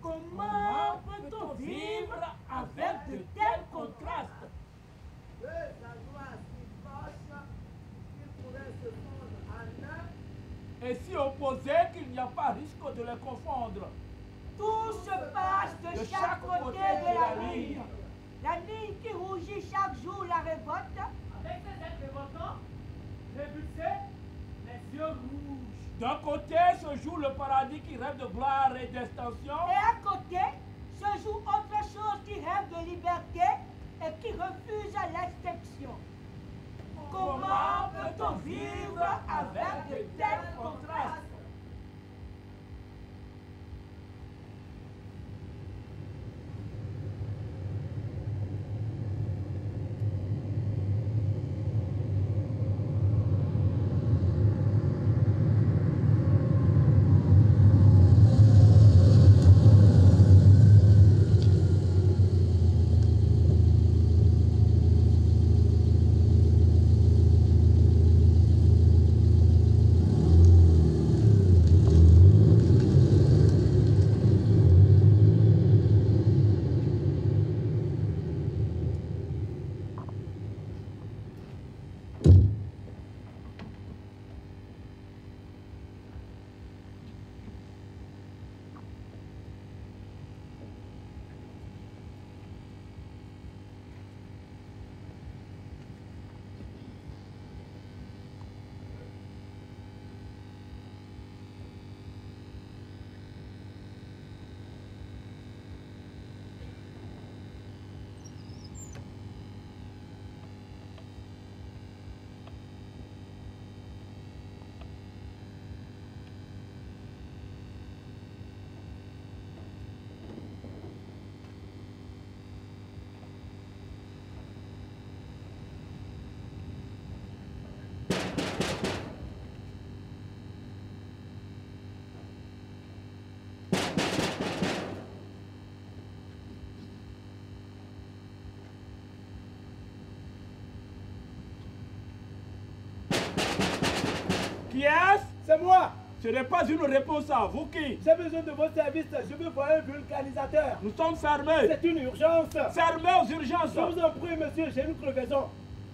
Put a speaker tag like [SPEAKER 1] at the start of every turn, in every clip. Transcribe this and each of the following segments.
[SPEAKER 1] Comment peut-on vivre avec de tels contrastes?
[SPEAKER 2] La joie si proche qu'il pourrait se fondre en un.
[SPEAKER 1] Et si opposés qu'il n'y a pas risque de les confondre.
[SPEAKER 3] Tout se passe de chaque côté de la ligne. La ligne qui rougit chaque jour la révolte.
[SPEAKER 4] Avec ses ailes révoltantes, répulsées, les yeux rouges.
[SPEAKER 1] D'un côté se joue le paradis qui rêve de gloire et d'extension.
[SPEAKER 3] Et à côté se joue autre chose qui rêve de liberté et qui refuse l'extinction.
[SPEAKER 1] Comment peut-on vivre avec de tels contrastes? Qui est-ce?
[SPEAKER 2] C'est moi.
[SPEAKER 1] Ce n'est pas une réponse à vous qui?
[SPEAKER 2] J'ai besoin de vos services. Je veux voir un vulcanisateur.
[SPEAKER 1] Nous sommes fermés.
[SPEAKER 2] C'est une urgence.
[SPEAKER 1] Fermés aux urgences.
[SPEAKER 2] Je vous en prie, monsieur, j'ai une crevaison.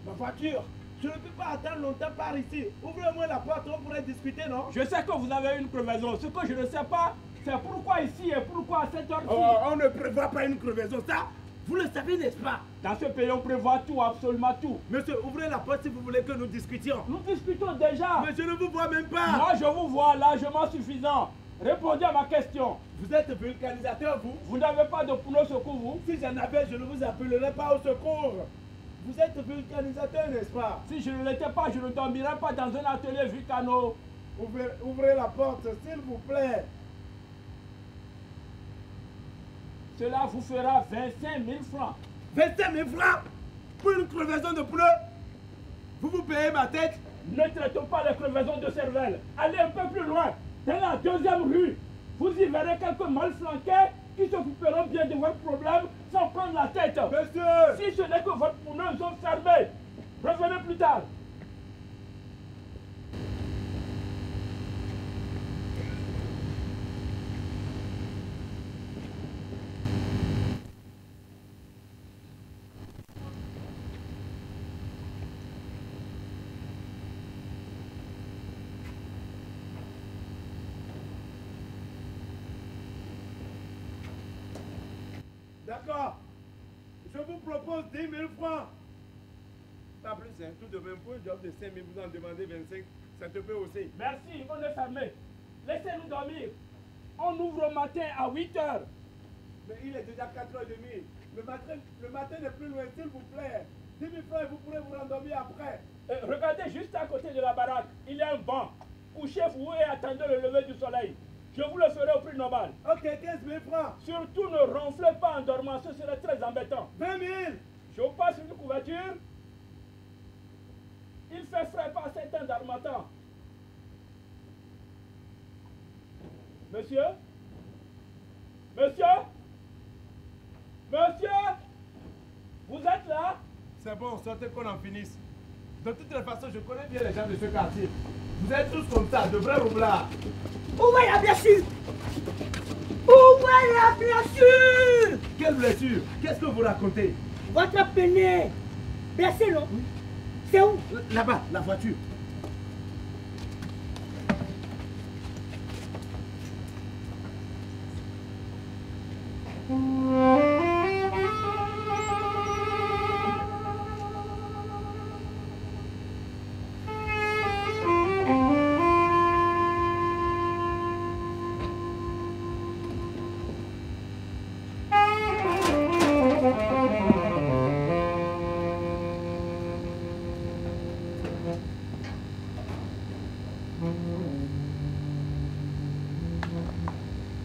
[SPEAKER 2] Ma voiture. Je ne peux pas attendre longtemps par ici. Ouvrez-moi la porte, on pourrait discuter, non?
[SPEAKER 1] Je sais que vous avez une crevaison. Ce que je ne sais pas, c'est pourquoi ici et pourquoi à cette heure-ci.
[SPEAKER 2] Oh, on ne prévoit pas une crevaison. Ça, vous le savez, n'est-ce pas?
[SPEAKER 1] Dans ce pays, on prévoit tout, absolument tout.
[SPEAKER 2] Monsieur, ouvrez la porte si vous voulez que nous discutions.
[SPEAKER 1] Nous discutons déjà.
[SPEAKER 2] Mais je ne vous vois même pas.
[SPEAKER 1] Moi, je vous vois largement suffisant. Répondez à ma question.
[SPEAKER 2] Vous êtes vulcanisateur, vous?
[SPEAKER 1] Vous n'avez pas de pneu secours, vous?
[SPEAKER 2] Si j'en avais, je ne vous appellerais pas au secours. Vous êtes vulcanisateur, n'est-ce pas?
[SPEAKER 1] Si je ne l'étais pas, je ne dormirais pas dans un atelier vulcano.
[SPEAKER 2] Ouvrez la porte, s'il vous plaît.
[SPEAKER 1] Cela vous fera 25 000 francs.
[SPEAKER 2] 25 000 francs pour une crevaison de pneus? Vous payez ma tête?
[SPEAKER 1] Ne traitons pas les crevaisons de cervelle. Allez un peu plus loin, dans la deuxième rue. Vous y verrez quelques malflanqués qui s'occuperont bien de votre problème sans prendre la tête.
[SPEAKER 2] Monsieur!
[SPEAKER 1] Si ce n'est que votre pneu sont fermés, revenez plus tard.
[SPEAKER 2] D'accord. Je vous propose 10 000 francs. Pas plus, hein. Tout de même, pour un job de 5 000, vous en demandez 25. Ça te peut aussi.
[SPEAKER 1] Merci, on est fermé. Laissez-nous dormir. On ouvre au matin à 8 heures.
[SPEAKER 2] Mais il est déjà 4h30. Le matin n'est plus loin, s'il vous plaît. 10 000 francs et vous pourrez vous rendormir après.
[SPEAKER 1] Regardez juste à côté de la baraque. Il y a un banc. Couchez-vous et attendez le lever du soleil. Je vous le ferai au prix normal.
[SPEAKER 2] Ok, 15 000 francs.
[SPEAKER 1] Surtout ne ronflez pas en dormant, ce serait très embêtant.
[SPEAKER 2] 20 000.
[SPEAKER 1] Je vous passe une couverture. Il fait frais par certains d'Harmattan. Monsieur? Monsieur? Monsieur? Vous êtes là?
[SPEAKER 2] C'est bon, sortez qu'on en finisse. De toutes les façons, je connais bien les gens de ce quartier. Vous êtes tous comme ça, de vrais roublards.
[SPEAKER 3] Où est la blessure? Où est la blessure?
[SPEAKER 2] Quelle blessure? Qu'est-ce que vous racontez?
[SPEAKER 3] Votre pneu. Blessé, non? C'est où?
[SPEAKER 2] Là-bas, la voiture.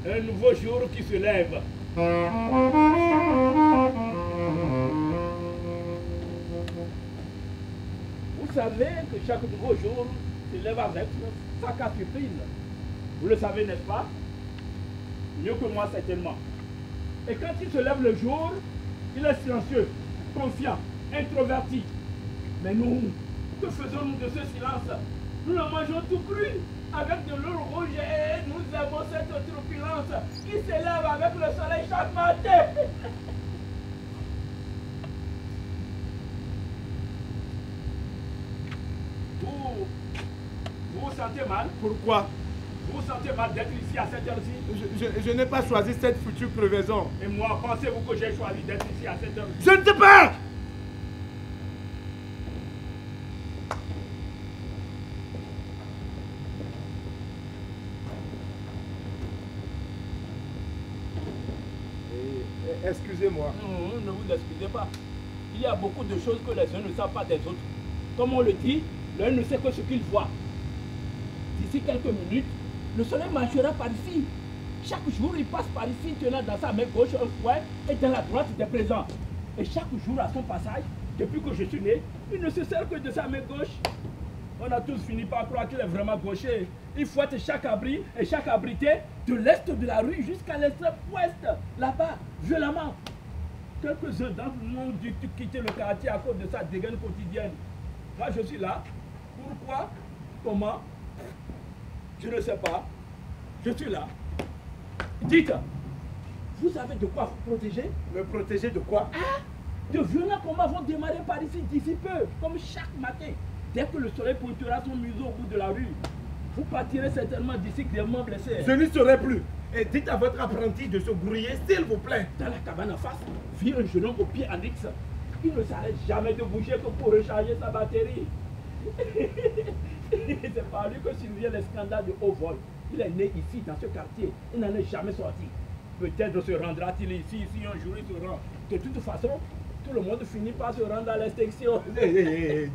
[SPEAKER 1] Un nouveau jour qui se lève. Vous savez que chaque nouveau jour se lève avec sa surprise. Vous le savez, n'est-ce pas? Mieux que moi, certainement. Et quand il se lève le jour, il est silencieux, confiant, introverti. Mais nous, que faisons-nous de ce silence? Nous le mangeons tout cru, avec de l'eau rouge, et nous avons cette truculence qui s'élève avec le soleil chaque matin. Vous vous sentez mal?
[SPEAKER 2] Pourquoi?
[SPEAKER 1] Vous vous sentez mal d'être ici à cette heure-ci?
[SPEAKER 2] Je n'ai pas choisi cette foutue crevaison.
[SPEAKER 1] Et moi, pensez-vous que j'ai choisi d'être ici à cette heure-ci?
[SPEAKER 2] Je ne sais pas! Excusez-moi.
[SPEAKER 1] Non, ne vous excusez pas. Il y a beaucoup de choses que les uns ne savent pas des autres. Comme on le dit, l'un ne sait que ce qu'il voit. D'ici quelques minutes, le soleil marchera par ici. Chaque jour, il passe par ici, tenant dans sa main gauche un fouet et dans la droite des présents. Et chaque jour, à son passage, depuis que je suis né, il ne se sert que de sa main gauche. On a tous fini par croire qu'il est vraiment gaucher. Il fouette chaque abri et chaque abrité de l'est de la rue jusqu'à l'extrême ouest, là-bas, violemment. Quelques-uns d'entre nous ont dû quitter le quartier à cause de sa dégaine quotidienne. Moi, je suis là. Pourquoi? Comment? Je ne sais pas. Je suis là. Dites, vous avez de quoi vous protéger?
[SPEAKER 2] Me protéger de quoi?
[SPEAKER 1] Ah, de violents combats vont démarrer par ici d'ici peu, comme chaque matin. Dès que le soleil pointera son museau au bout de la rue, vous partirez certainement d'ici grièvement blessé.
[SPEAKER 2] Je n'y serai plus. Et dites à votre apprenti de se grouiller, s'il vous plaît.
[SPEAKER 1] Dans la cabane en face, vit un jeune homme au pied annexe. Il ne s'arrête jamais de bouger que pour recharger sa batterie. C'est par lui que survient le scandale de haut vol. Il est né ici, dans ce quartier. Il n'en est jamais sorti. Peut-être se rendra-t-il ici un jour il se rend. De toute façon, tout le monde finit par se rendre à l'extinction.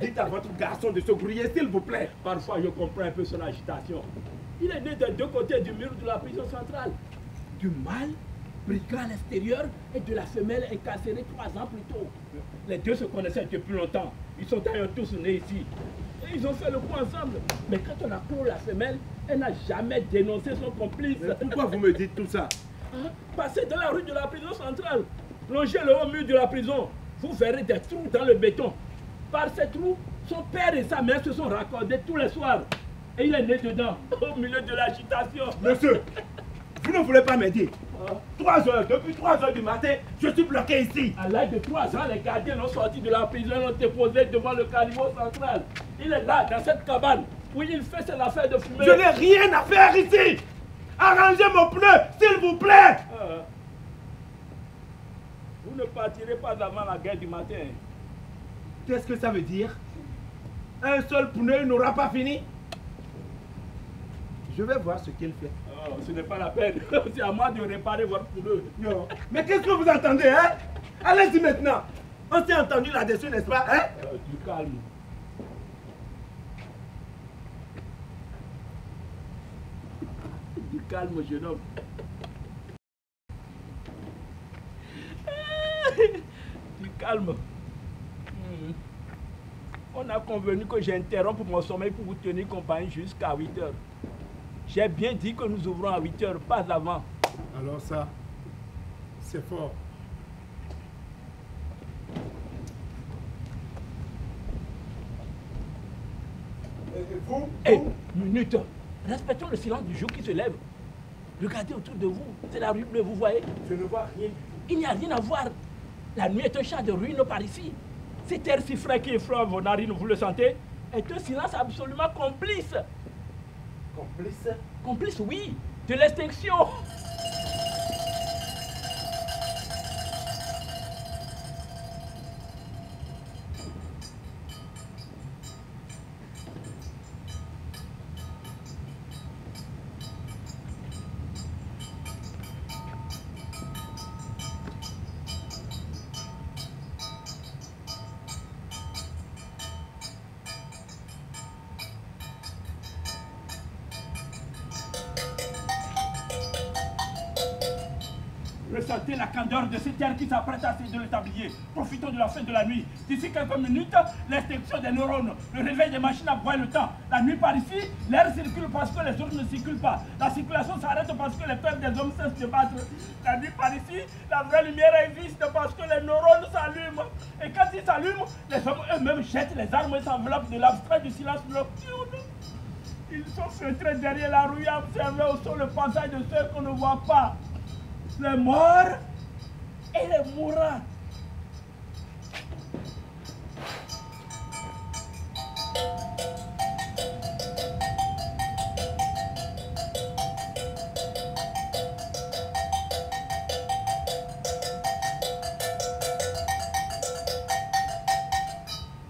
[SPEAKER 2] Dites à votre garçon de se grouiller, s'il vous plaît.
[SPEAKER 1] Parfois, je comprends un peu son agitation. Il est né des deux côtés du mur de la prison centrale. Du mâle, brigand à l'extérieur, et de la femelle incarcérée 3 ans plus tôt. Les deux se connaissaient depuis longtemps. Ils sont d'ailleurs tous nés ici. Et ils ont fait le coup ensemble. Mais quand on a clos la femelle, elle n'a jamais dénoncé son complice.
[SPEAKER 2] Mais pourquoi vous me dites tout ça?
[SPEAKER 1] Passez dans la rue de la prison centrale. Longez le haut mur de la prison. Vous verrez des trous dans le béton. Par ces trous, son père et sa mère se sont raccordés tous les soirs. Et il est né dedans, au milieu de l'agitation.
[SPEAKER 2] Monsieur, vous ne voulez pas m'aider? 3 heures, depuis 3 heures du matin, je suis bloqué ici.
[SPEAKER 1] À l'âge de 3 ans, les gardiens l'ont sorti de la prison et l'ont déposé devant le caniveau central. Il est là, dans cette cabane, où il fait ses affaires de fumée.
[SPEAKER 2] Je n'ai rien à faire ici. Arrangez mon pneu, s'il vous plaît.
[SPEAKER 1] Vous ne partirez pas avant la guerre du matin.
[SPEAKER 2] Qu'est-ce que ça veut dire? Un seul pneu n'aura pas fini? Je vais voir ce qu'il fait.
[SPEAKER 1] Oh, ce n'est pas la peine. C'est à moi de réparer votre pneu.
[SPEAKER 2] Non. Mais qu'est-ce que vous entendez, hein? Allez-y maintenant. On s'est entendu là-dessus, n'est-ce pas, hein?
[SPEAKER 1] Du calme. Du calme, jeune homme. Du calme. On a convenu que j'interrompe mon sommeil pour vous tenir compagnie jusqu'à 8 heures. J'ai bien dit que nous ouvrons à 8 heures, pas avant.
[SPEAKER 2] Alors ça, c'est fort.
[SPEAKER 1] Hé, minute. Respectons le silence du jour qui se lève. Regardez autour de vous. C'est la rue bleue, vous voyez?
[SPEAKER 2] Je ne vois rien.
[SPEAKER 1] Il n'y a rien à voir. La nuit est un champ de ruines par ici. Cet air si frais qui effleure vos narines, vous le sentez, est un silence absolument complice.
[SPEAKER 2] Complice?
[SPEAKER 1] Complice, oui, de l'extinction. Ressentez la candeur de cette terre qui s'apprête à céder le tablier. Profitons de la fin de la nuit. D'ici quelques minutes, l'extinction des neurones, le réveil des machines à broyer le temps. La nuit par ici, l'air circule parce que les autres ne circulent pas. La circulation s'arrête parce que les cœurs des hommes cessent de battre. La nuit par ici, la vraie lumière existe parce que les neurones s'allument. Et quand ils s'allument, les hommes eux-mêmes jettent les armes et s'enveloppent de l'abstrait du silence nocturne. Ils sont feutrés derrière la rue à observer au sol le passage de ceux qu'on ne voit pas. Les morts et les mourants.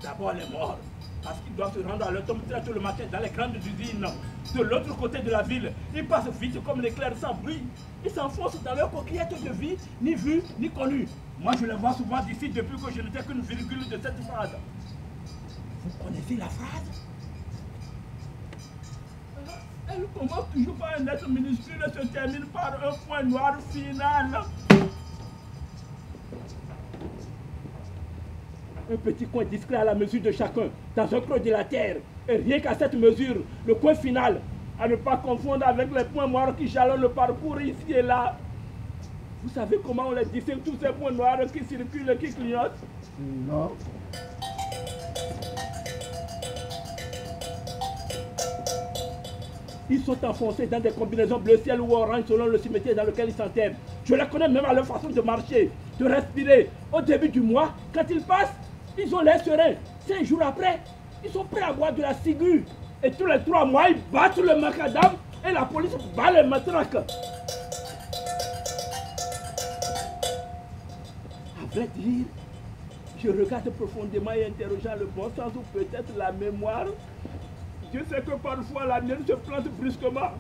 [SPEAKER 1] D'abord les morts, parce qu'ils doivent se rendre à leur tombe très tôt le matin dans les grandes usines. De l'autre côté de la ville, ils passent vite comme l'éclair sans bruit. Ils s'enfoncent dans leur coquillette de vie, ni vue, ni connue. Moi, je les vois souvent d'ici depuis que je n'étais qu'une virgule de cette phrase. Vous connaissez la phrase? Elle commence toujours par un être minuscule et se termine par un point noir final. Un petit coin discret à la mesure de chacun, dans un creux de la terre. Et rien qu'à cette mesure, le coin final, à ne pas confondre avec les points noirs qui jalonnent le parcours ici et là. Vous savez comment on les distingue, tous ces points noirs qui circulent et qui clignotent?
[SPEAKER 2] Non.
[SPEAKER 1] Ils sont enfoncés dans des combinaisons bleu ciel ou orange selon le cimetière dans lequel ils s'enterrent. Je les connais même à leur façon de marcher, de respirer. Au début du mois, quand ils passent, ils ont l'air sereins. 5 jours après, ils sont prêts à boire de la ciguë. Et tous les 3 mois, ils battent le macadam et la police bat les matraques. À vrai dire, je regarde profondément et interrogeant le bon sens ou peut-être la mémoire. Dieu sait que parfois la mienne se plante brusquement.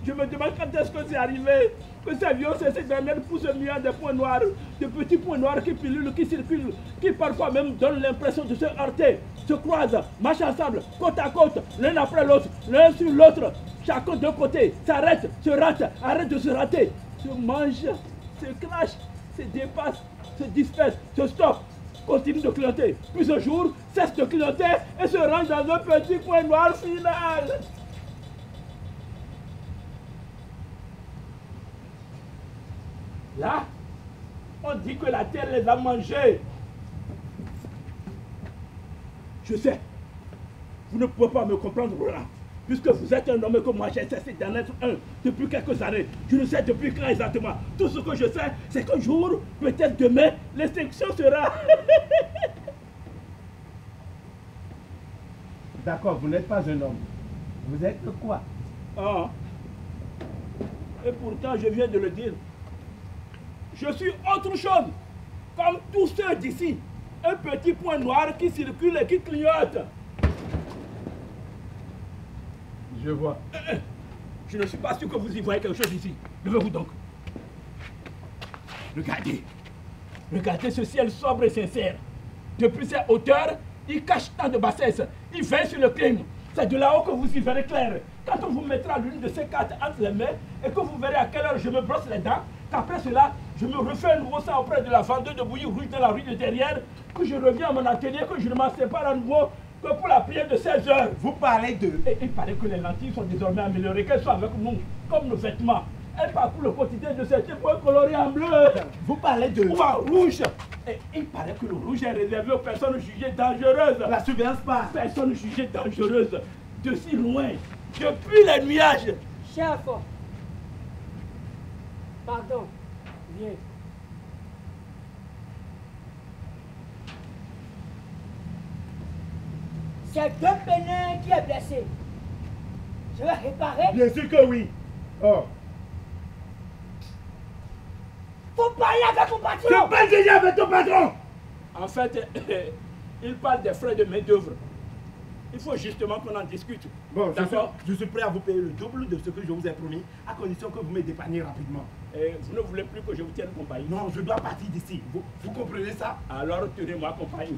[SPEAKER 1] Je me demande quand est-ce que c'est arrivé, que ces vieux cessent d'en pour se muer des points noirs, de petits points noirs qui pilulent, qui circulent, qui parfois même donnent l'impression de se heurter, se croisent, marchent ensemble, côte à côte, l'un après l'autre, l'un sur l'autre, chacun d'un côté, s'arrête, se rate, arrête de se rater, se mange, se clash, se dépasse, se disperse, se stoppe, continue de clignoter, puis un jour, cesse de clignoter et se range dans un petit point noir final. Là, on dit que la terre les a mangés. Je sais, vous ne pouvez pas me comprendre, Roland, puisque vous êtes un homme et que moi j'ai cessé d'en être un depuis quelques années. Je ne sais depuis quand exactement. Tout ce que je sais, c'est qu'un jour, peut-être demain, l'extinction sera...
[SPEAKER 2] D'accord, vous n'êtes pas un homme. Vous êtes quoi?
[SPEAKER 1] Ah. Et pourtant, je viens de le dire. Je suis autre chose, comme tous ceux d'ici. Un petit point noir qui circule et qui clignote.
[SPEAKER 2] Je vois.
[SPEAKER 1] Je ne suis pas sûr que vous y voyez quelque chose ici. Levez-vous donc. Regardez. Regardez ce ciel sobre et sincère. Depuis ces hauteurs, il cache tant de bassesse. Il veille sur le crime. C'est de là-haut que vous y verrez clair. Quand on vous mettra l'une de ces cartes entre les mains et que vous verrez à quelle heure je me brosse les dents, qu'après cela, je me refais un nouveau sang auprès de la vendeuse de bouillie rouge dans la rue de derrière, que je reviens à mon atelier, que je ne m'en sépare à nouveau, que pour la prière de 16 heures.
[SPEAKER 2] Vous parlez de...
[SPEAKER 1] Et il paraît que les lentilles sont désormais améliorées, qu'elles soient avec nous, comme nos vêtements. Elles parcourent le quotidien de certains points colorés en bleu.
[SPEAKER 2] Vous parlez de...
[SPEAKER 1] Ou en rouge. Et il paraît que le rouge est réservé aux personnes jugées dangereuses.
[SPEAKER 2] La surveillance passe.
[SPEAKER 1] Personnes jugées dangereuses. De si loin, depuis les nuages.
[SPEAKER 3] Chef, pardon, viens. C'est Penin qui est blessé. Je vais réparer.
[SPEAKER 2] Bien sûr que oui. Oh.
[SPEAKER 3] Faut parler avec mon patron.
[SPEAKER 2] Je parle déjà avec ton patron.
[SPEAKER 1] En fait, il parle des frais de main-d'œuvre. Il faut justement qu'on en discute.
[SPEAKER 2] Bon,
[SPEAKER 1] d'accord.
[SPEAKER 2] je suis prêt à vous payer le double de ce que je vous ai promis, à condition que vous me dépanniez rapidement.
[SPEAKER 1] Et vous ne voulez plus que je vous tienne compagnie?
[SPEAKER 2] Non, je dois partir d'ici. Vous comprenez ça?
[SPEAKER 1] Alors tenez-moi compagnie.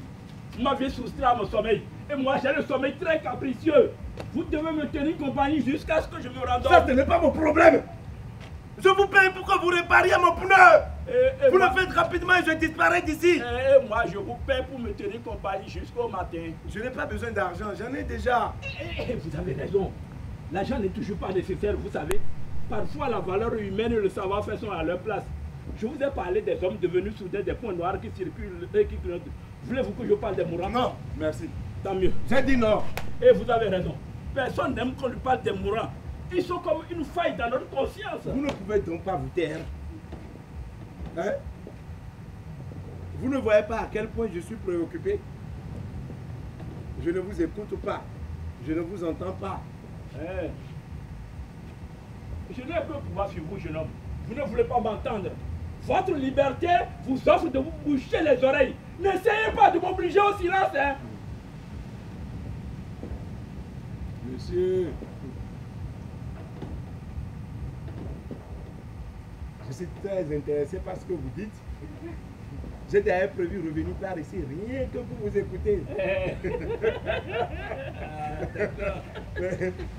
[SPEAKER 1] Vous m'aviez soustrait à mon sommeil. Et moi, j'ai le sommeil très capricieux. Vous devez me tenir compagnie jusqu'à ce que je me rendorme.
[SPEAKER 2] Ça, ce n'est pas mon problème. Je vous paye pour que vous répariez mon pneu. Vous le faites rapidement et je disparais d'ici.
[SPEAKER 1] Et moi, je vous paye pour me tenir compagnie jusqu'au matin.
[SPEAKER 2] Je n'ai pas besoin d'argent, j'en ai déjà.
[SPEAKER 1] Vous avez raison. L'argent n'est toujours pas nécessaire, vous savez. Parfois, la valeur humaine et le savoir-faire sont à leur place. Je vous ai parlé des hommes devenus soudain des points noirs qui circulent et qui clignotent. Voulez-vous que je parle des mourants?
[SPEAKER 2] Non, merci.
[SPEAKER 1] Tant mieux.
[SPEAKER 2] J'ai dit non.
[SPEAKER 1] Et vous avez raison. Personne n'aime qu'on lui parle des mourants. Ils sont comme une faille dans notre conscience.
[SPEAKER 2] Vous ne pouvez donc pas vous taire. Hein? Vous ne voyez pas à quel point je suis préoccupé? Je ne vous écoute pas. Je ne vous entends pas.
[SPEAKER 1] Je n'ai que pouvoir sur vous, jeune homme. Vous ne voulez pas m'entendre. Votre liberté vous offre de vous boucher les oreilles. N'essayez pas de m'obliger au silence. Hein?
[SPEAKER 2] Monsieur, je suis très intéressé par ce que vous dites. J'ai d'ailleurs prévu revenir par ici, rien que pour vous écouter.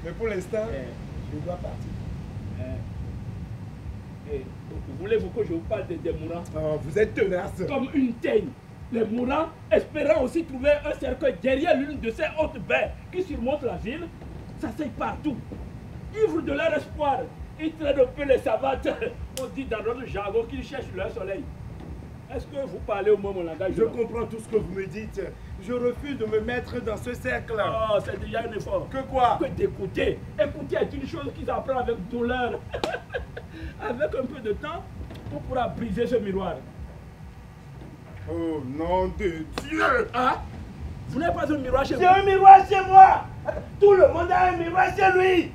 [SPEAKER 2] Mais pour l'instant, je dois partir.
[SPEAKER 1] Voulez-vous que je vous parle des mourants?
[SPEAKER 2] Oh, vous êtes tenace.
[SPEAKER 1] Comme une teigne. Les mourants, espérant aussi trouver un cercueil derrière l'une de ces hautes baies qui surmontent la ville, s'asseyent partout. Ivres de leur espoir, ils traînent un peu les savates. On dit dans notre jargon qu'ils cherchent leur soleil. Est-ce que vous parlez au moins mon langage?
[SPEAKER 2] Je comprends tout ce que vous me dites. Je refuse de me mettre dans ce cercle.
[SPEAKER 1] Oh, c'est déjà un effort.
[SPEAKER 2] Que quoi?
[SPEAKER 1] Que d'écouter. Écouter est une chose qui s'apprend avec douleur. Avec un peu de temps, on pourra briser ce miroir.
[SPEAKER 2] Oh, nom de Dieu!
[SPEAKER 1] Ah? Vous n'avez pas un miroir chez vous?
[SPEAKER 2] J'ai un miroir chez moi! Tout le monde a un miroir chez lui!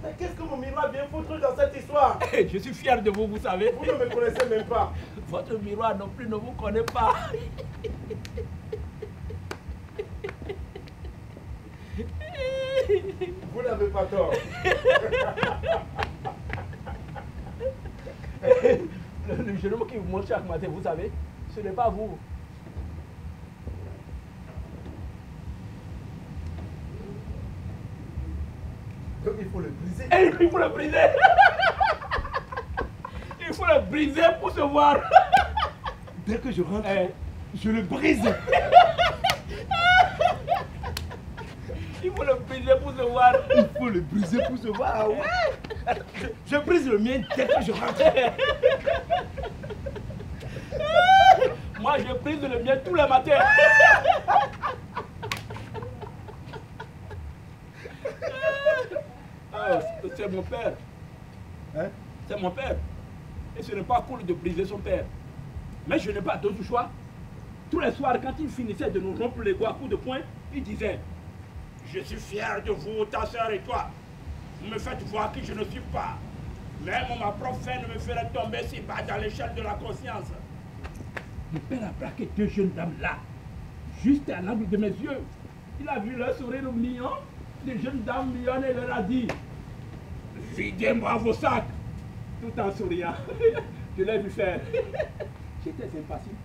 [SPEAKER 2] Mais qu'est-ce que mon miroir vient foutre dans cette histoire?
[SPEAKER 1] Je suis fier de vous, vous savez.
[SPEAKER 2] Vous ne me connaissez même pas.
[SPEAKER 1] Votre miroir non plus ne vous connaît pas.
[SPEAKER 2] Vous n'avez pas tort.
[SPEAKER 1] Le jeune homme qui vous montre chaque matin, vous savez, ce n'est pas vous.
[SPEAKER 2] Donc il faut le briser.
[SPEAKER 1] Et il faut le briser. Il faut le briser pour se voir.
[SPEAKER 2] Dès que je rentre, je le brise.
[SPEAKER 1] Il faut le briser pour se voir.
[SPEAKER 2] Il faut le briser pour se voir. Ah ouais. Je brise le mien dès que je rentre.
[SPEAKER 1] Moi, je brise le mien tous les matins. C'est mon père.
[SPEAKER 2] Hein?
[SPEAKER 1] C'est mon père. Et ce n'est pas cool de briser son père. Mais je n'ai pas d'autre choix. Tous les soirs, quand il finissait de nous rompre les doigts à coups de poing, il disait: je suis fier de vous, ta soeur et toi. Vous me faites voir qui je ne suis pas. Même ma propre fin ne me ferait tomber si bas dans l'échelle de la conscience. Le père a braqué deux jeunes dames là, juste à l'angle de mes yeux. Il a vu leur sourire mignon. Les jeunes dames mignonnes et leur a dit: videz-moi vos sacs, tout en souriant. Je l'ai vu faire. J'étais impassible.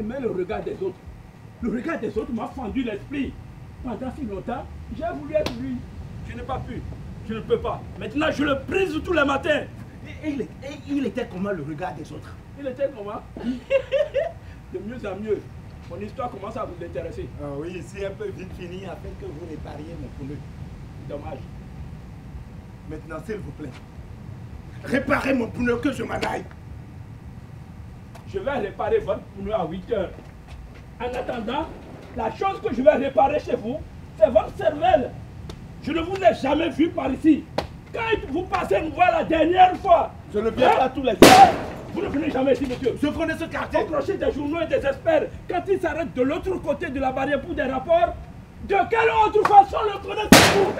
[SPEAKER 1] Mais le regard des autres m'a fendu l'esprit. Pendant si longtemps, j'ai voulu être lui. Je n'ai pas pu. Je ne peux pas. Maintenant, je le brise tous les matins.
[SPEAKER 2] Et il était comment le regard des autres?
[SPEAKER 1] Il était comment? De mieux en mieux. Mon histoire commence à vous intéresser.
[SPEAKER 2] Ah oui, c'est un peu vite fini afin que vous répariez mon pneu.
[SPEAKER 1] Dommage.
[SPEAKER 2] Maintenant, s'il vous plaît, réparez mon pneu que je m'en aille.
[SPEAKER 1] Je vais réparer votre pneu à 8 heures. En attendant, la chose que je vais réparer chez vous, c'est votre cervelle. Je ne vous ai jamais vu par ici. Quand vous passez me voir la dernière fois,
[SPEAKER 2] Je ne viens pas tous les jours.
[SPEAKER 1] Vous ne venez jamais ici, monsieur.
[SPEAKER 2] Je connais ce quartier.
[SPEAKER 1] Accrochez des journaux et des experts. Quand ils s'arrêtent de l'autre côté de la barrière pour des rapports, de quelle autre façon le connaissez-vous?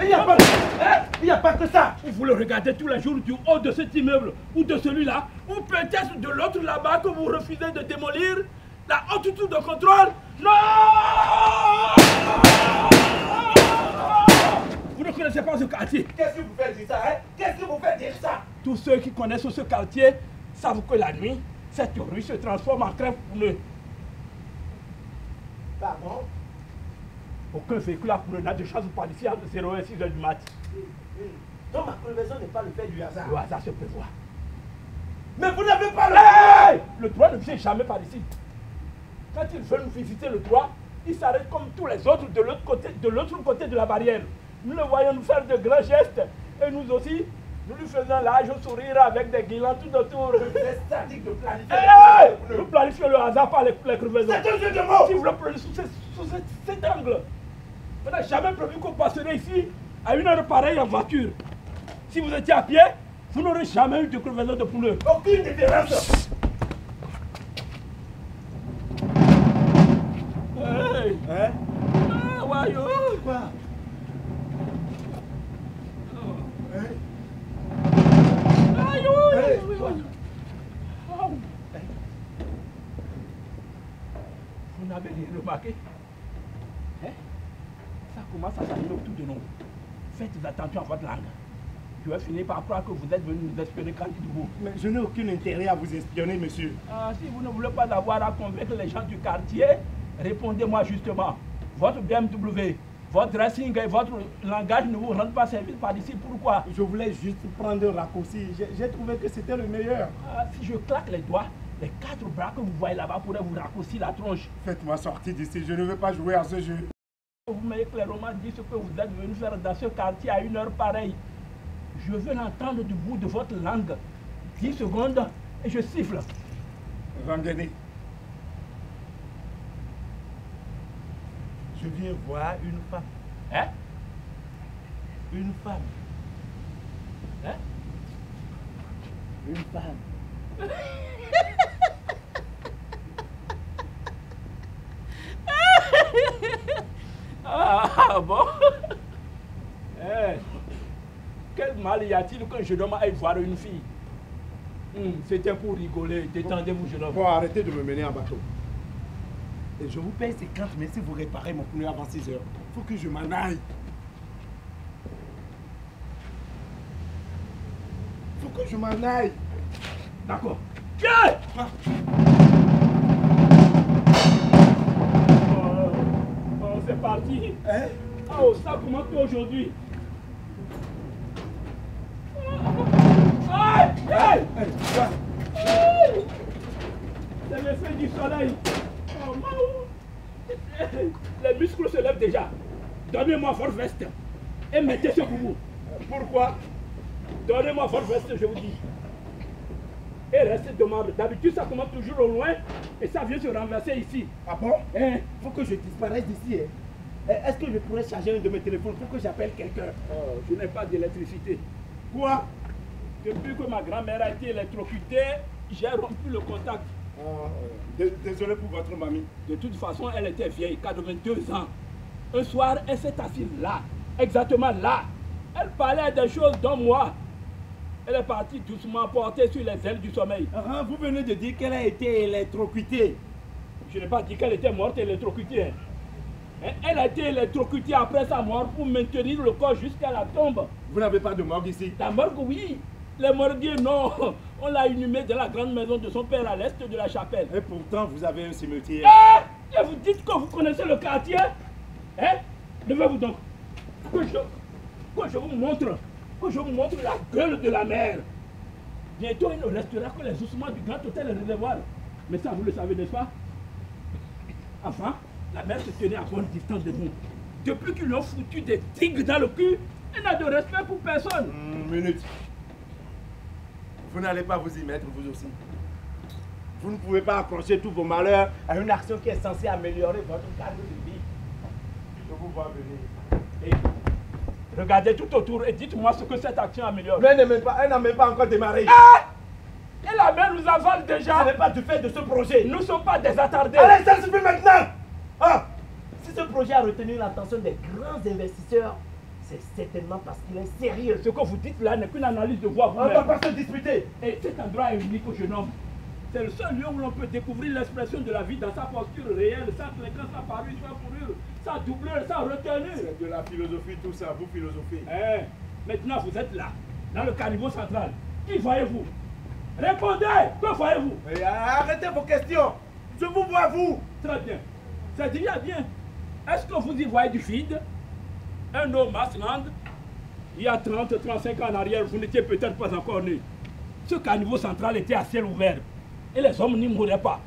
[SPEAKER 2] Il n'y a pas que ça.
[SPEAKER 1] Vous le regardez tous les jours du haut de cet immeuble ou de celui-là, ou peut-être de l'autre là-bas que vous refusez de démolir. La haute tour de contrôle. Non! Vous ne connaissez pas ce quartier.
[SPEAKER 2] Qu'est-ce que vous faites dire ça, hein? Qu'est-ce que vous faites dire ça?
[SPEAKER 1] Tous ceux qui connaissent ce quartier savent que la nuit, cette rue se transforme en crève pneu.
[SPEAKER 2] Pardon?
[SPEAKER 1] Aucun véhicule à pneu n'a de chance par ici entre 0 et 6 heures du mat.
[SPEAKER 2] Donc ma crevaison n'est pas le fait du hasard.
[SPEAKER 1] Le hasard se prévoit.
[SPEAKER 2] Mais vous n'avez pas le...
[SPEAKER 1] Hey! Le droit ne vient jamais par ici. Quand ils veulent nous visiter le droit, ils s'arrêtent comme tous les autres de l'autre côté de la barrière. Nous le voyons nous faire de grands gestes. Et nous aussi, nous lui faisons l'âge au sourire avec des guirlandes tout autour.
[SPEAKER 2] C'est statique de planifier.
[SPEAKER 1] Hey! Nous planifions le hasard par les crevaisons.
[SPEAKER 2] C'est un jeu de mots.
[SPEAKER 1] Si vous le prenez sous cet angle, on n'a jamais prévu qu'on passerait ici à une heure pareille en voiture. Si vous étiez à pied, vous n'aurez jamais eu de crevaison de pneus.
[SPEAKER 2] Aucune différence.
[SPEAKER 1] Hey!
[SPEAKER 2] Hein?
[SPEAKER 1] Ah, voyons!
[SPEAKER 2] Quoi? Hein?
[SPEAKER 1] Aïe!
[SPEAKER 2] Hey, quoi?
[SPEAKER 1] Vous n'avez rien remarqué? Hein? Ça commence à s'animer autour de nous. Faites attention à votre langue. Je vais finir par croire que vous êtes venu nous espionner quand il vous.
[SPEAKER 2] Mais je n'ai aucun intérêt à vous espionner, monsieur.
[SPEAKER 1] Ah, si vous ne voulez pas avoir à convaincre les gens du quartier, répondez-moi justement. Votre BMW, votre dressing et votre langage ne vous rendent pas service par ici. Pourquoi?
[SPEAKER 2] Je voulais juste prendre un raccourci. J'ai trouvé que c'était le meilleur.
[SPEAKER 1] Ah, si je claque les doigts, les 4 bras que vous voyez là-bas pourraient vous raccourcir la tronche.
[SPEAKER 2] Faites-moi sortir d'ici. Je ne veux pas jouer à ce jeu.
[SPEAKER 1] Vous m'avez clairement dit ce que vous êtes venu faire dans ce quartier à une heure pareille. Je veux l'entendre du bout de votre langue. 10 secondes et je siffle.
[SPEAKER 2] Rangane. Je viens voir une femme.
[SPEAKER 1] Hein?
[SPEAKER 2] Une femme.
[SPEAKER 1] Hein?
[SPEAKER 2] Une femme.
[SPEAKER 1] Ah bon? Eh, quel mal y a-t-il qu'un jeune homme aille voir une fille? C'était pour rigoler. Détendez-vous, jeune homme.
[SPEAKER 2] Bon, arrêtez de me mener en bateau. Et je vous paye 50, mais si vous réparez mon pneu avant 6 heures, il faut que je m'en aille. Il faut que je m'en aille.
[SPEAKER 1] D'accord. Tiens! Oh, c'est parti.
[SPEAKER 2] Hein?
[SPEAKER 1] Oh, ça commence aujourd'hui. Aïe! Aïe!
[SPEAKER 2] Quoi?
[SPEAKER 1] C'est l'effet du soleil. Oh, non. Les muscles se lèvent déjà. Donnez-moi votre veste et mettez sur vous.
[SPEAKER 2] Pourquoi?
[SPEAKER 1] Donnez-moi votre veste, je vous dis. Et restez demandé. D'habitude, ça commence toujours au loin et ça vient se renverser ici.
[SPEAKER 2] Ah bon?
[SPEAKER 1] Hein?
[SPEAKER 2] Il faut que je disparaisse d'ici. Hein? Est-ce que je pourrais charger un de mes téléphones pour que j'appelle quelqu'un?
[SPEAKER 1] Oh, je n'ai pas d'électricité.
[SPEAKER 2] Quoi?
[SPEAKER 1] Depuis que ma grand-mère a été électrocutée, j'ai rompu le contact.
[SPEAKER 2] Désolé pour votre mamie.
[SPEAKER 1] De toute façon, elle était vieille, 82 ans. Un soir, elle s'est assise là, exactement là. Elle parlait des choses dont moi. Elle est partie doucement portée sur les ailes du sommeil.
[SPEAKER 2] Vous venez de dire qu'elle a été électrocutée.
[SPEAKER 1] Je n'ai pas dit qu'elle était morte électrocutée. Hein. Elle a été électrocutée après sa mort pour maintenir le corps jusqu'à la tombe.
[SPEAKER 2] Vous n'avez pas de morgue ici?
[SPEAKER 1] La morgue, oui. Les morguiers, non. On l'a inhumée dans la grande maison de son père à l'est de la chapelle.
[SPEAKER 2] Et pourtant, vous avez un cimetière.
[SPEAKER 1] Et vous dites que vous connaissez le quartier? Hein? Levez-vous donc. Que je vous montre. Que je vous montre la gueule de la mer. Bientôt, il ne restera que les ossements du grand hôtel Réservoir. Mais ça, vous le savez, n'est-ce pas? Enfin, la mère se tenait à bonne distance de nous. Depuis qu'ils lui ont foutu des tigres dans le cul, elle n'a de respect pour personne.
[SPEAKER 2] Minute. Vous n'allez pas vous y mettre, vous aussi. Vous ne pouvez pas accrocher tous vos malheurs à une action qui est censée améliorer votre cadre de vie. Je vous vois venir.
[SPEAKER 1] Et regardez tout autour et dites-moi ce que cette action améliore.
[SPEAKER 2] Mais elle n'a même pas encore démarré.
[SPEAKER 1] Ah! Et la mère nous avale déjà.
[SPEAKER 2] Ce n'est pas du fait de ce projet.
[SPEAKER 1] Nous ne sommes pas des attardés.
[SPEAKER 2] Allez, ça suffit maintenant. Ah! Si ce projet a retenu l'attention des grands investisseurs, c'est certainement parce qu'il est sérieux.
[SPEAKER 1] Ce que vous dites là n'est qu'une analyse de voix
[SPEAKER 2] On ne
[SPEAKER 1] vous-même.
[SPEAKER 2] va pas se disputer.
[SPEAKER 1] Et cet endroit est unique au jeune homme. C'est le seul lieu où l'on peut découvrir l'expression de la vie dans sa posture réelle, sa fréquence, sa parure, sa fourrure, sa doubleur, sa retenue.
[SPEAKER 2] C'est de la philosophie tout ça, vous philosophez.
[SPEAKER 1] Maintenant vous êtes là, dans le caniveau central. Qui voyez-vous? Répondez! Que voyez-vous?
[SPEAKER 2] Arrêtez vos questions. Je vous vois vous.
[SPEAKER 1] Très bien. C'est déjà bien. Est-ce que vous y voyez du vide? Un homme Masland, il y a 30-35 ans en arrière, vous n'étiez peut-être pas encore né. Ce caniveau central était à ciel ouvert. Et les hommes n'y mouraient pas.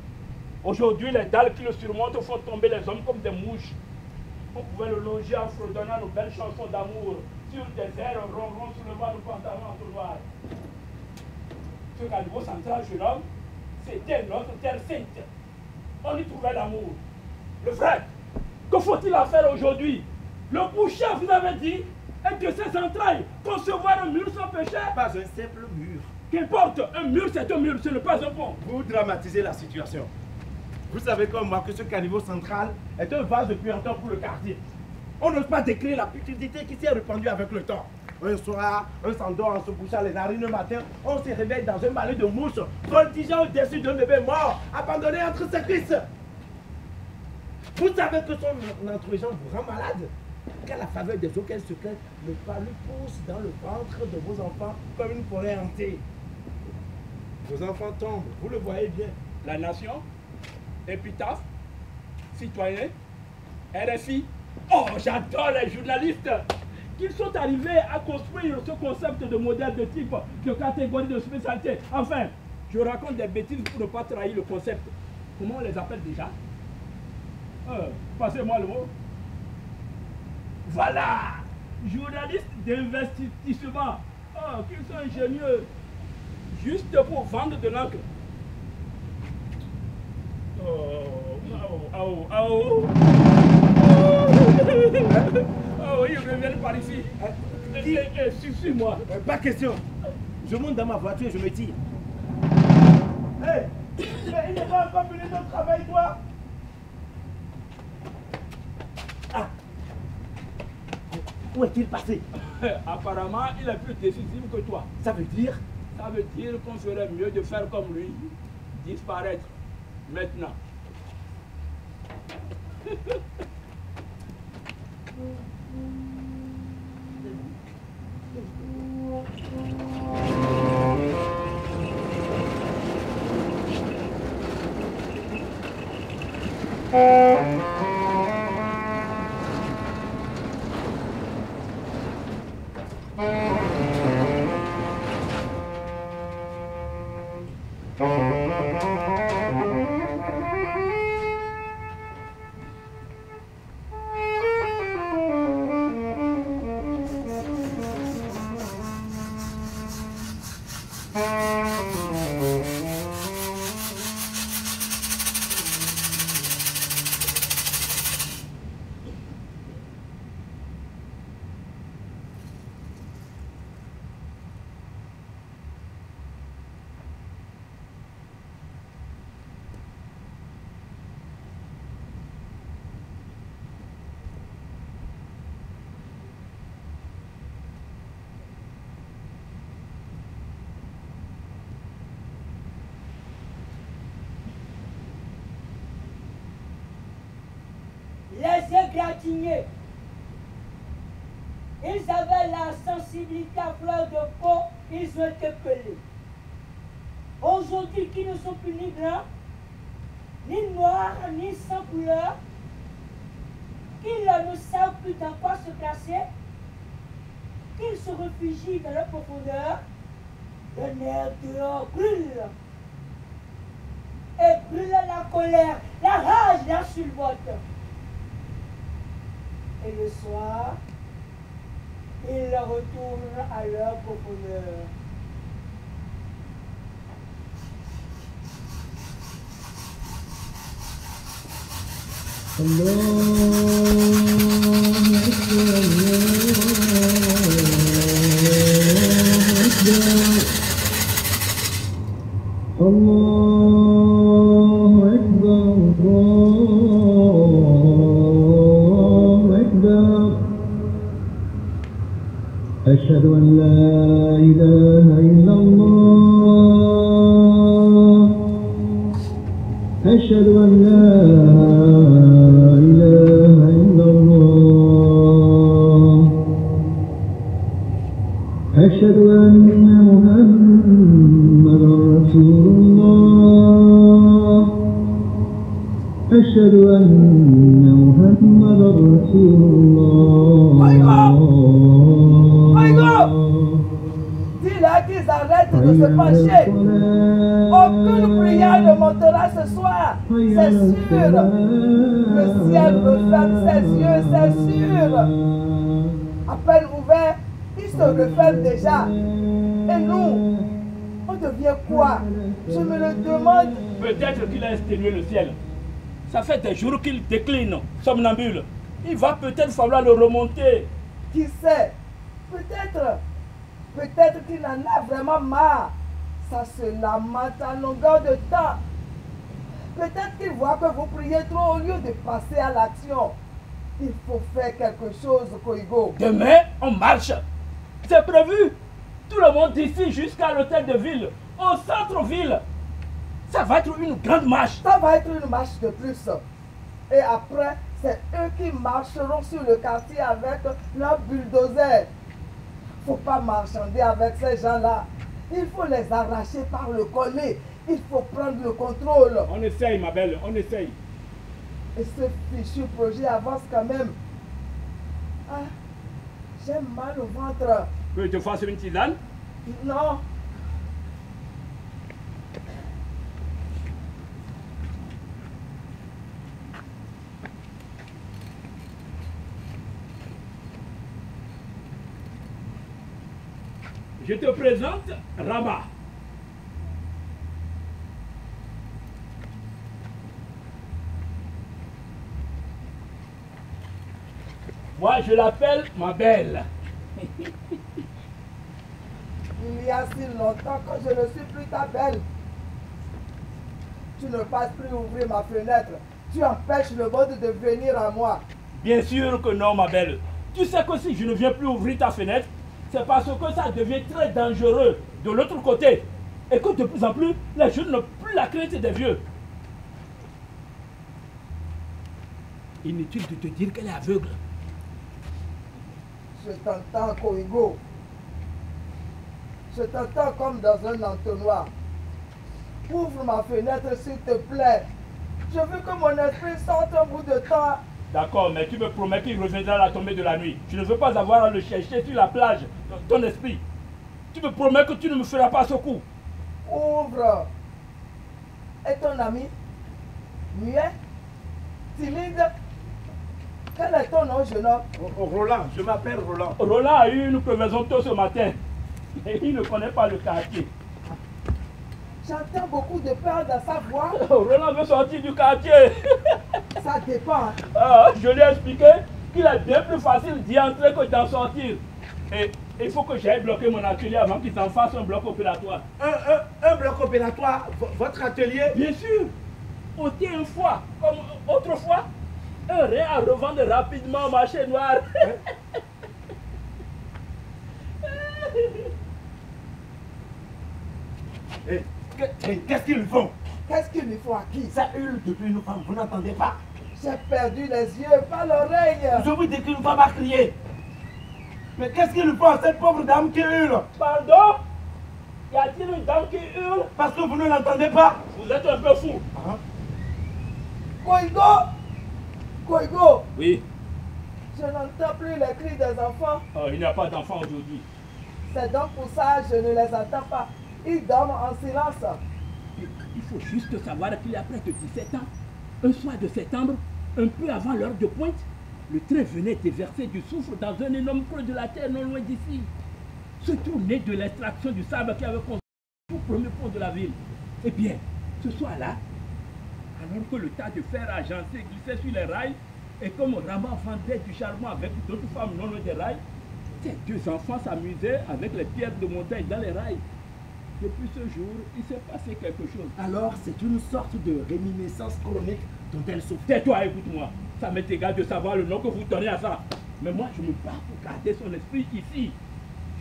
[SPEAKER 1] Aujourd'hui, les dalles qui le surmontent font tomber les hommes comme des mouches. On pouvait le loger en fredonnant nos belles chansons d'amour sur des airs ronrons sous le vent de pantalons entonnoirs. Ce caniveau central, jeune homme, c'était notre terre sainte. On y trouvait l'amour. Le vrai. Que faut-il en faire aujourd'hui? Le boucher, vous avez dit, est de ses entrailles. Concevoir un mur sans péché?
[SPEAKER 2] Pas un simple mur.
[SPEAKER 1] Qu'importe, un mur c'est un mur, ce n'est pas un pont.
[SPEAKER 2] Vous dramatisez la situation. Vous savez comme moi que ce caniveau central est un vase de puanteur pour le quartier. On n'ose pas décrire la putridité qui s'est répandue avec le temps. Un soir, on s'endort en se bouchant les narines le matin, on se réveille dans un balai de mouches, voltigeant au-dessus d'un bébé mort, abandonné entre ses cuisses. Vous savez que son intrussion vous rend malade. Qu'à la faveur des eaux qu'elle secrète, le palu pousse dans le ventre de vos enfants comme une forêt hantée. Vos enfants tombent, vous le voyez bien.
[SPEAKER 1] La nation, épitaphe, citoyen, RFI. Oh, j'adore les journalistes qu'ils sont arrivés à construire ce concept de modèle de type, de catégorie de spécialité. Enfin, je raconte des bêtises pour ne pas trahir le concept. Comment on les appelle déjà? Passez-moi le mot. Voilà! Journalistes d'investissement. Oh, qu'ils sont ingénieux. Juste pour vendre de l'encre. Oh, ils reviennent par ici. Suis-moi.
[SPEAKER 2] Pas question. Je monte dans ma voiture et je me tire. Hé! Mais il n'est pas encore fini ton travail, toi? Ah! Où est-il passé?
[SPEAKER 1] Apparemment, il est plus décisif que toi.
[SPEAKER 2] Ça veut dire?
[SPEAKER 1] Ça veut dire qu'on ferait mieux de faire comme lui. Disparaître. Maintenant.
[SPEAKER 3] Les égratignés. Ils avaient la sensibilité à fleur de peau, ils ont été pelés. Aujourd'hui, qui ne sont plus ni blancs, ni noirs, ni sans couleur, qu'ils ne savent plus dans quoi se classer, qu'ils se réfugient dans la profondeur, le nerf dehors brûle. Et brûle la colère, la rage la survote. Et le soir, ils retournent à leur profondeur.
[SPEAKER 5] أشهد أن لا إله إلا الله أشهد أن لا إله إلا الله أشهد أن محمدا رسول الله أشهد أن محمدا رسول الله
[SPEAKER 6] Dis-leur qu'ils arrêtent de se pencher. Aucune prière ne montera ce soir. C'est sûr. Le ciel referme ses yeux, c'est sûr. À peine ouvert, il se referme déjà. Et nous, on devient quoi? Je me le demande.
[SPEAKER 1] Peut-être qu'il a exténué le ciel. Ça fait des jours qu'il décline, somnambule. Il va peut-être falloir le remonter.
[SPEAKER 6] Qui sait? Peut-être qu'il en a vraiment marre. Ça se lamente à longueur de temps. Peut-être qu'il voit que vous priez trop au lieu de passer à l'action. Il faut faire quelque chose, Koigo.
[SPEAKER 1] Demain, on marche. C'est prévu. Tout le monde d'ici jusqu'à l'hôtel de ville, au centre-ville. Ça va être une grande marche.
[SPEAKER 6] Ça va être une marche de plus. Et après, c'est eux qui marcheront sur le quartier avec leur bulldozer. Faut pas marchander avec ces gens-là. Il faut les arracher par le collet. Il faut prendre le contrôle.
[SPEAKER 1] On essaye, ma belle, on essaye.
[SPEAKER 6] Et ce fichu projet avance quand même. Ah, j'ai mal au ventre.
[SPEAKER 1] Que je te fasse une tisane?
[SPEAKER 6] Non.
[SPEAKER 1] Je te présente Rama. Moi, je l'appelle ma belle.
[SPEAKER 6] Il y a si longtemps que je ne suis plus ta belle. Tu ne passes plus ouvrir ma fenêtre. Tu empêches le monde de venir à moi.
[SPEAKER 1] Bien sûr que non, ma belle. Tu sais que si je ne viens plus ouvrir ta fenêtre, c'est parce que ça devient très dangereux de l'autre côté. Et que de plus en plus, les jeunes n'ont plus la crainte des vieux. Inutile de te dire qu'elle est aveugle.
[SPEAKER 6] Je t'entends, Koigo. Je t'entends comme dans un entonnoir. Ouvre ma fenêtre, s'il te plaît. Je veux que mon esprit sorte un bout de temps.
[SPEAKER 1] D'accord, mais tu me promets qu'il reviendra à la tombée de la nuit. Je ne veux pas avoir à le chercher sur la plage, ton esprit. Tu me promets que tu ne me feras pas ce coup.
[SPEAKER 6] Ouvre. Et ton ami? Muet? Timide? Quel est ton nom, jeune homme?
[SPEAKER 2] Roland, je m'appelle Roland.
[SPEAKER 1] Roland a eu une crevaison tôt ce matin. Et il ne connaît pas le quartier.
[SPEAKER 6] J'entends beaucoup de peur dans sa voix.
[SPEAKER 1] Roland veut sortir du quartier.
[SPEAKER 6] Ça dépend.
[SPEAKER 1] Ah, je lui ai expliqué qu'il est bien plus facile d'y entrer que d'en sortir. Et il faut que j'aille bloquer mon atelier avant qu'il s'en fasse un bloc opératoire.
[SPEAKER 2] Un bloc opératoire, votre atelier?
[SPEAKER 1] Bien sûr. Ôter une fois, comme autrefois, un rein à revendre rapidement au marché noir.
[SPEAKER 2] Qu'est-ce qu'ils font?
[SPEAKER 6] Qu'est-ce qu'ils lui font à qui?
[SPEAKER 2] Ça hurle depuis une femme, vous n'entendez pas?
[SPEAKER 6] J'ai perdu les yeux, pas l'oreille.
[SPEAKER 2] Je vous dis qu'une femme a crié. Mais qu'est-ce qu'ils font à cette pauvre dame qui hurle?
[SPEAKER 1] Pardon? Y a-t-il une dame qui hurle?
[SPEAKER 2] Parce que vous ne l'entendez pas?
[SPEAKER 1] Vous êtes un peu fou.
[SPEAKER 6] Koigo! Koigo!
[SPEAKER 1] Oui.
[SPEAKER 6] Je n'entends plus les cris des enfants.
[SPEAKER 1] Oh, il n'y a pas d'enfants aujourd'hui.
[SPEAKER 6] C'est donc pour ça que je ne les entends pas. Ils dorment en silence.
[SPEAKER 1] Il faut juste savoir qu'il y a près de 17 ans, un soir de septembre, un peu avant l'heure de pointe, le train venait déverser du soufre dans un énorme creux de la terre non loin d'ici. Ce trou né de l'extraction du sable qui avait construit le tout premier pont de la ville. Eh bien, ce soir-là, alors que le tas de fer agencé glissait sur les rails, et comme Raman vendait du charbon avec d'autres femmes non loin des rails, ces deux enfants s'amusaient avec les pierres de montagne dans les rails. Depuis ce jour, il s'est passé quelque chose.
[SPEAKER 2] Alors, c'est une sorte de réminiscence chronique dont elle souffre.
[SPEAKER 1] Tais-toi, écoute-moi. Ça m'est égal de savoir le nom que vous donnez à ça. Mais moi, je me bats pour garder son esprit ici.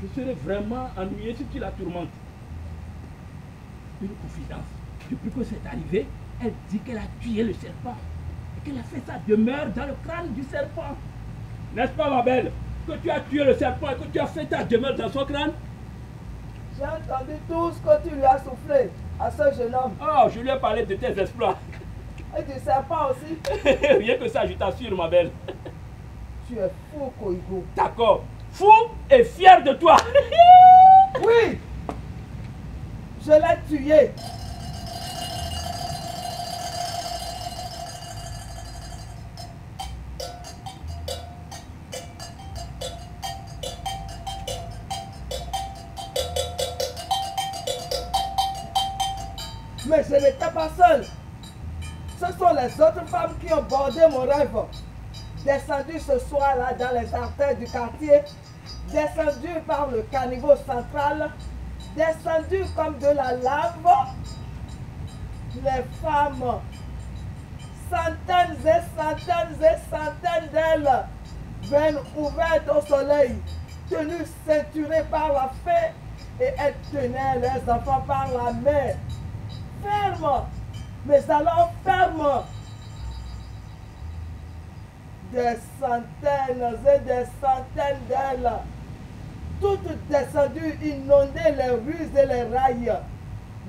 [SPEAKER 1] Je serais vraiment ennuyé si tu la tourmentes. Une confidence. Depuis que c'est arrivé, elle dit qu'elle a tué le serpent. Et qu'elle a fait sa demeure dans le crâne du serpent. N'est-ce pas, ma belle? Que tu as tué le serpent et que tu as fait ta demeure dans son crâne?
[SPEAKER 6] J'ai entendu tout ce que tu lui as soufflé à ce jeune homme.
[SPEAKER 1] Oh, je lui ai parlé de tes exploits.
[SPEAKER 6] Et du serpent aussi.
[SPEAKER 1] Rien que ça, je t'assure, ma belle.
[SPEAKER 6] Tu es fou, Koigo.
[SPEAKER 1] D'accord. Fou et fier de toi.
[SPEAKER 6] Oui, je l'ai tué. Mais je n'étais pas seul. Ce sont les autres femmes qui ont bordé mon rêve. Descendues ce soir-là dans les artères du quartier, descendues par le caniveau central, descendues comme de la lave. Les femmes, centaines et centaines et centaines d'elles, veines ouvertes au soleil, tenues ceinturées par la fée, et elles tenaient leurs enfants par la main. Ferme, mais alors ferme. Des centaines et des centaines d'elles, toutes descendues, inondaient les rues et les rails,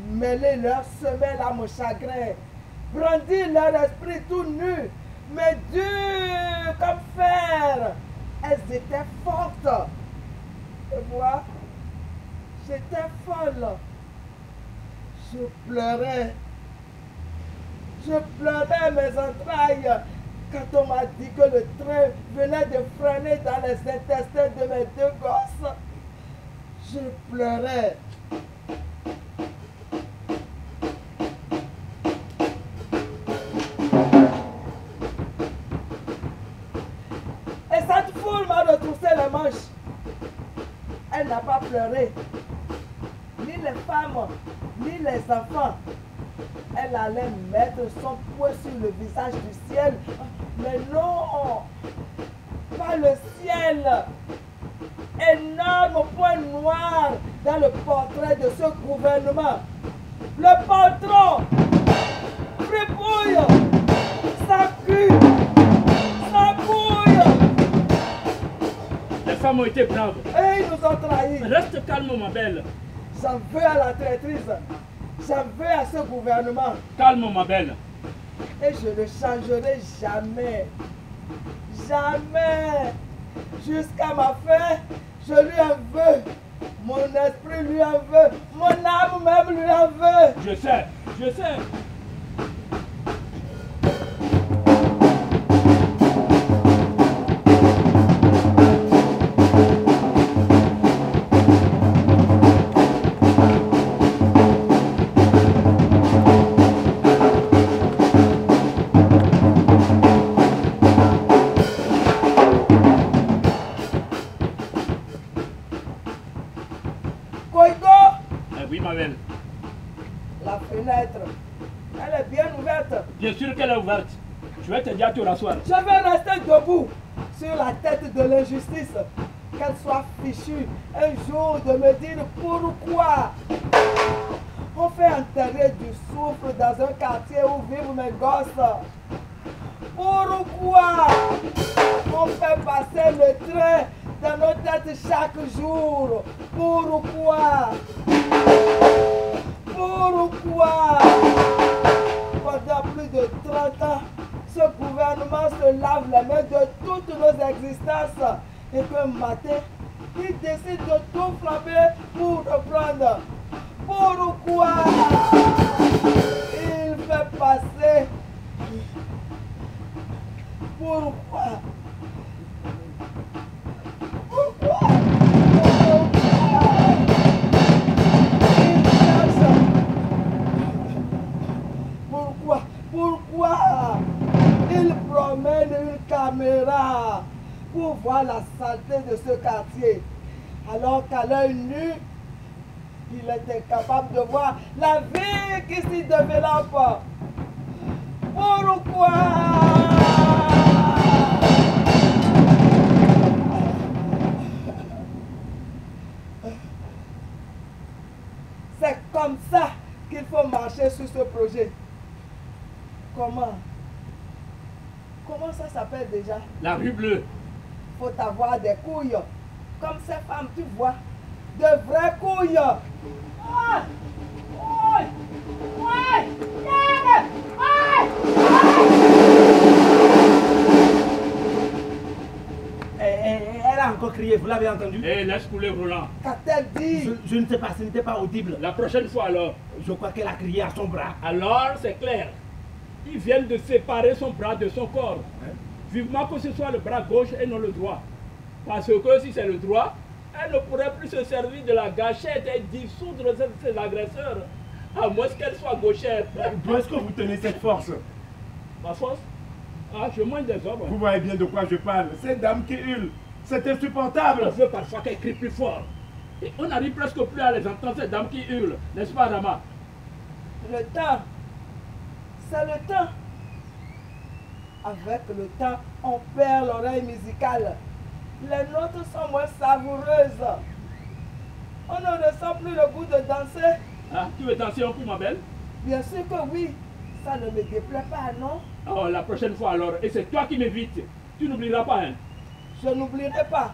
[SPEAKER 6] mêlaient leurs semelles à mon chagrin, brandirent leur esprit tout nu, mais durs comme fer. Elles étaient fortes. Et moi, j'étais folle. Je pleurais mes entrailles quand on m'a dit que le train venait de freiner dans les intestins de mes deux gosses. Je pleurais. Et cette foule m'a retroussé les manches. Elle n'a pas pleuré. Ni les femmes, ni les enfants. Elle allait mettre son poing sur le visage du ciel. Mais non, pas le ciel. Énorme point noir dans le portrait de ce gouvernement. Le patron fripouille, ça cul, ça bouille.
[SPEAKER 1] Les femmes ont été braves.
[SPEAKER 6] Et ils nous ont trahis.
[SPEAKER 1] Reste calme, ma belle.
[SPEAKER 6] J'en veux à la traîtrise. J'en veux à ce gouvernement.
[SPEAKER 1] Calme, ma belle.
[SPEAKER 6] Et je ne changerai jamais. Jamais. Jusqu'à ma fin, je lui en veux. Mon esprit lui en veut. Mon âme même lui en veut.
[SPEAKER 1] Je sais, je sais.
[SPEAKER 6] La fenêtre, elle est bien ouverte.
[SPEAKER 1] Bien sûr qu'elle est ouverte. Je vais te dire à te rasseoir.
[SPEAKER 6] Je vais rester debout sur la tête de l'injustice. Qu'elle soit fichue un jour de me dire pourquoi on fait enterrer du soufre dans un quartier où vivent mes gosses. Pourquoi on fait passer le train dans nos têtes chaque jour? Pourquoi? Pourquoi? Pendant plus de 30 ans, ce gouvernement se lave les mains de toutes nos existences et qu'un matin, il décide de tout flamber pour reprendre. Pourquoi? passé? Pourquoi? Pourquoi? Pourquoi il promène une caméra pour voir la saleté de ce quartier, alors qu'à l'œil nu, il est incapable de voir la vie qui s'y développe? Pourquoi? C'est comme ça qu'il faut marcher sur ce projet. Comment? Comment ça s'appelle déjà?
[SPEAKER 1] La rue bleue.
[SPEAKER 6] Faut avoir des couilles. Comme ces femmes, tu vois. De vraies couilles.
[SPEAKER 2] Elle a encore crié, vous l'avez entendu?
[SPEAKER 1] Eh, laisse couler Roland.
[SPEAKER 6] Qu'a-t-elle dit?
[SPEAKER 2] Je ne sais pas, ce n'était pas audible.
[SPEAKER 1] La prochaine fois alors.
[SPEAKER 2] Je crois qu'elle a crié à son bras.
[SPEAKER 1] Alors, c'est clair. Ils viennent de séparer son bras de son corps. Vivement que ce soit le bras gauche et non le droit. Parce que si c'est le droit, elle ne pourrait plus se servir de la gâchette et dissoudre ses agresseurs. À moins qu'elle soit gauchère.
[SPEAKER 2] D'où est-ce que vous tenez cette force?
[SPEAKER 1] Ma force? Ah, je mange des hommes.
[SPEAKER 2] Vous voyez bien de quoi je parle. Cette dame qui hurle, c'est
[SPEAKER 1] On
[SPEAKER 2] insupportable.
[SPEAKER 1] veut parfois qu'elle crie plus fort. Et on n'arrive presque plus à les entendre, ces dames qui hurlent. N'est-ce pas, Rama?
[SPEAKER 6] Le temps. C'est le temps. Avec le temps, on perd l'oreille musicale. Les notes sont moins savoureuses. On ne ressent plus le goût de danser.
[SPEAKER 1] Ah, tu veux danser un coup, ma belle?
[SPEAKER 6] Bien sûr que oui. Ça ne me déplaît pas, non?
[SPEAKER 1] Oh, la prochaine fois alors. Et c'est toi qui m'invites. Tu n'oublieras pas, hein?
[SPEAKER 6] Je n'oublierai pas.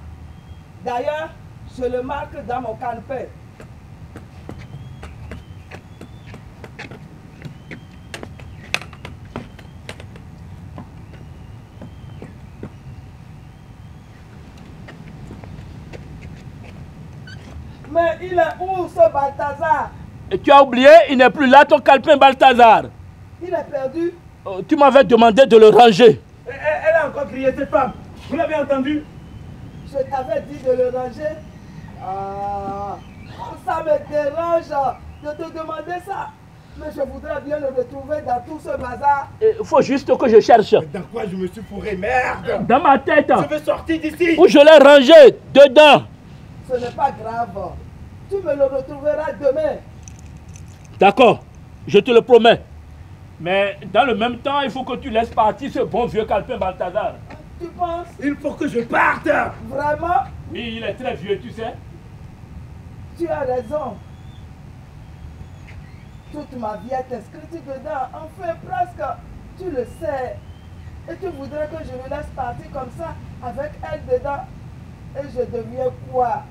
[SPEAKER 6] D'ailleurs, je le marque dans mon calepin. Mais il est où ce Balthazar?
[SPEAKER 1] Et tu as oublié, il n'est plus là, ton calepin Balthazar.
[SPEAKER 6] Il est perdu.
[SPEAKER 1] Oh, tu m'avais demandé de le ranger.
[SPEAKER 2] Elle a encore crié, cette femme. Vous l'avez entendu?
[SPEAKER 6] Je t'avais dit de le ranger. Ah, ça me dérange de te demander ça. Mais je voudrais bien le retrouver dans tout ce bazar.
[SPEAKER 1] Il faut juste que je cherche.
[SPEAKER 2] Dans quoi je me suis fourré? Merde!
[SPEAKER 1] Dans ma tête.
[SPEAKER 2] Je vais sortir d'ici!
[SPEAKER 1] Où je l'ai rangé, dedans.
[SPEAKER 6] Ce n'est pas grave. Tu me le retrouveras demain.
[SPEAKER 1] D'accord, je te le promets. Mais dans le même temps, il faut que tu laisses partir ce bon vieux calepin Balthazar.
[SPEAKER 6] Tu penses?
[SPEAKER 2] Il faut que je parte!
[SPEAKER 6] Vraiment?
[SPEAKER 1] Oui, il est très vieux, tu sais.
[SPEAKER 6] Tu as raison. Toute ma vie est inscrite dedans. Enfin, presque. Tu le sais. Et tu voudrais que je le laisse partir comme ça, avec elle dedans. Et je deviens quoi?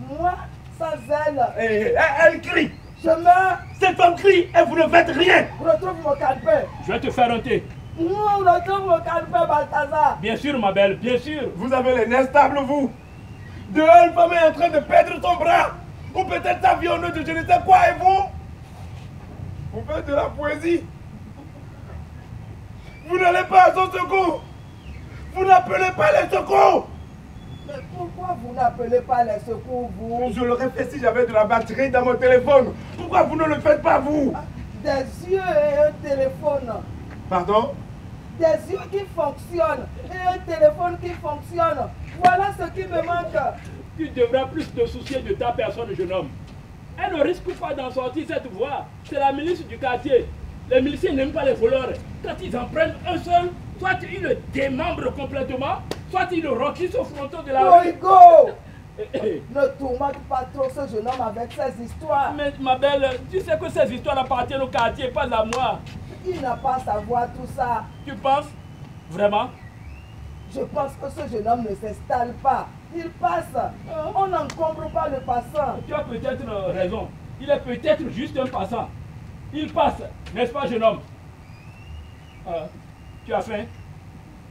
[SPEAKER 6] Moi, sans elle.
[SPEAKER 2] Elle crie!
[SPEAKER 6] Je meurs.
[SPEAKER 2] Cette femme crie et vous ne faites rien!
[SPEAKER 6] Retrouve mon calepin.
[SPEAKER 1] Je vais te faire un thé.
[SPEAKER 6] Retrouve mon calepin, Balthazar.
[SPEAKER 1] Bien sûr, ma belle, bien sûr.
[SPEAKER 2] Vous avez les nerfs stables, vous! Dehors, une femme est en train de perdre son bras! Ou peut-être sa vie au nom de je ne sais quoi, et vous? Vous faites de la poésie! Vous n'allez pas à son secours! Vous n'appelez pas les secours!
[SPEAKER 6] Mais pourquoi vous n'appelez pas les secours, vous?
[SPEAKER 2] Je l'aurais fait si j'avais de la batterie dans mon téléphone. Pourquoi vous ne le faites pas, vous?
[SPEAKER 6] Des yeux et un téléphone.
[SPEAKER 2] Pardon?
[SPEAKER 6] Des yeux qui fonctionnent et un téléphone qui fonctionne. Voilà ce qui me manque.
[SPEAKER 1] Tu devrais plus te soucier de ta personne, jeune homme. Elle ne risque pas d'en sortir cette voie. C'est la milice du quartier. Les miliciens n'aiment pas les voleurs. Quand ils en prennent un seul, soit ils le démembrent complètement, soit ils le roquissent au fronton de la rue.
[SPEAKER 6] Oigo! Ne tourmente pas trop ce jeune homme avec ses histoires.
[SPEAKER 1] Mais ma belle, tu sais que ces histoires appartiennent au quartier, pas à moi.
[SPEAKER 6] Il n'a pas à savoir tout ça.
[SPEAKER 1] Tu penses? Vraiment?
[SPEAKER 6] Je pense que ce jeune homme ne s'installe pas. Il passe. On n'encombre pas le passant.
[SPEAKER 1] Tu as peut-être raison. Il est peut-être juste un passant. Il passe, n'est-ce pas, jeune homme? Tu as faim?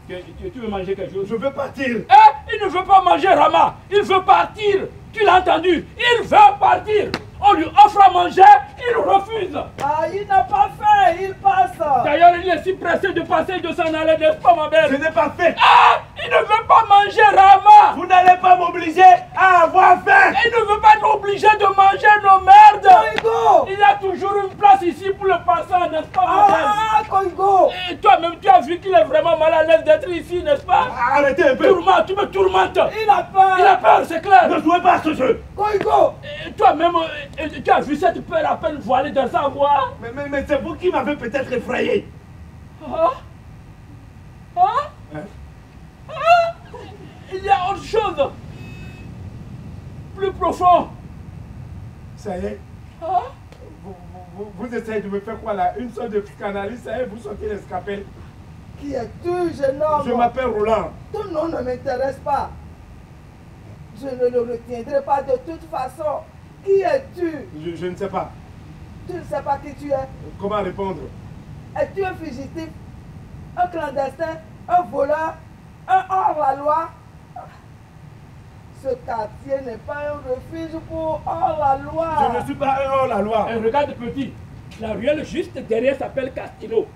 [SPEAKER 1] Tu veux manger quelque chose?
[SPEAKER 2] Je veux partir.
[SPEAKER 1] Il ne veut pas manger, Rama. Il veut partir. Tu l'as entendu? Il veut partir. On lui offre à manger. Il refuse.
[SPEAKER 6] Ah, il n'a pas faim, il passe.
[SPEAKER 1] D'ailleurs, il est si pressé de passer et de s'en aller, n'est-ce pas, ma belle?
[SPEAKER 2] Je n'ai pas faim.
[SPEAKER 1] Ah! Il ne veut pas manger, Rama.
[SPEAKER 2] Vous n'allez pas m'obliger à avoir faim.
[SPEAKER 1] Il ne veut pas être obligé de manger nos merdes.
[SPEAKER 6] Koigo.
[SPEAKER 1] Il y a toujours une place ici pour le passant, n'est-ce pas, ma belle?
[SPEAKER 6] Ah, Koigo.
[SPEAKER 1] Et toi-même, tu as vu qu'il est vraiment mal à l'aise d'être ici, n'est-ce pas?
[SPEAKER 2] Arrêtez un peu.
[SPEAKER 1] Tourmente, tu me tourmentes.
[SPEAKER 6] Il a peur.
[SPEAKER 1] Il a peur, c'est clair.
[SPEAKER 2] Ne jouez pas à ce jeu.
[SPEAKER 6] Koigo.
[SPEAKER 1] Et toi-même, tu as vu cette peur à peine voilée dans sa voix?
[SPEAKER 2] Mais c'est vous qui m'avez peut-être effrayé.
[SPEAKER 1] Ah? Ah?
[SPEAKER 2] Hein?
[SPEAKER 1] Ah? Il y a autre chose. Plus profond.
[SPEAKER 2] Ça y est.
[SPEAKER 1] Ah?
[SPEAKER 2] Vous essayez de me faire quoi là? Une sorte de psychanalyse, ça y est, vous sortez les scapels.
[SPEAKER 6] Qui es-tu, jeune homme?
[SPEAKER 2] Je m'appelle Roland.
[SPEAKER 6] Ton nom ne m'intéresse pas. Je ne le retiendrai pas de toute façon. Qui es-tu?
[SPEAKER 2] Je ne sais pas.
[SPEAKER 6] Tu ne sais pas qui tu es.
[SPEAKER 2] Comment répondre?
[SPEAKER 6] Es-tu un fugitif? Un clandestin? Un voleur? Un hors-la-loi? Ce quartier n'est pas un refuge pour hors-la-loi.
[SPEAKER 2] Je ne suis pas un hors-la-loi.
[SPEAKER 1] Regarde petit, la ruelle juste derrière s'appelle Castillo.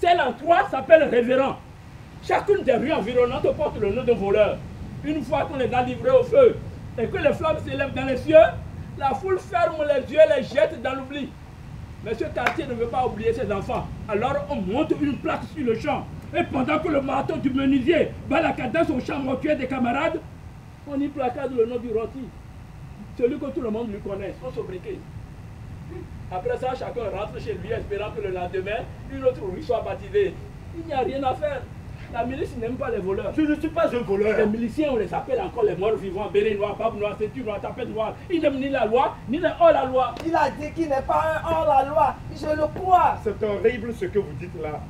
[SPEAKER 1] Celle en 3 s'appelle Révérend. Chacune des rues environnantes porte le nom de voleur. Une fois qu'on les a livrés au feu et que les flammes s'élèvent dans les cieux, la foule ferme les yeux et les jette dans l'oubli. Mais ce quartier ne veut pas oublier ses enfants. Alors on monte une plaque sur le champ. Et pendant que le marteau du menuisier bat la cadence au champ mortuaire des camarades, on y placade le nom du rôti. Celui que tout le monde lui connaît, son sobriquet. Après ça, chacun rentre chez lui espérant que le lendemain, une autre rue soit baptisée. Il n'y a rien à faire. La milice n'aime pas les voleurs.
[SPEAKER 2] Je ne suis pas un
[SPEAKER 1] Les
[SPEAKER 2] voleur.
[SPEAKER 1] miliciens, on les appelle encore les morts vivants, béret noir, barbe noire, ceinture noire, tapette noire. Ils n'aiment ni la loi, ni les hors-la-loi.
[SPEAKER 6] Il a dit qu'il n'est pas un hors-la-loi. Je le crois.
[SPEAKER 2] C'est horrible ce que vous dites là.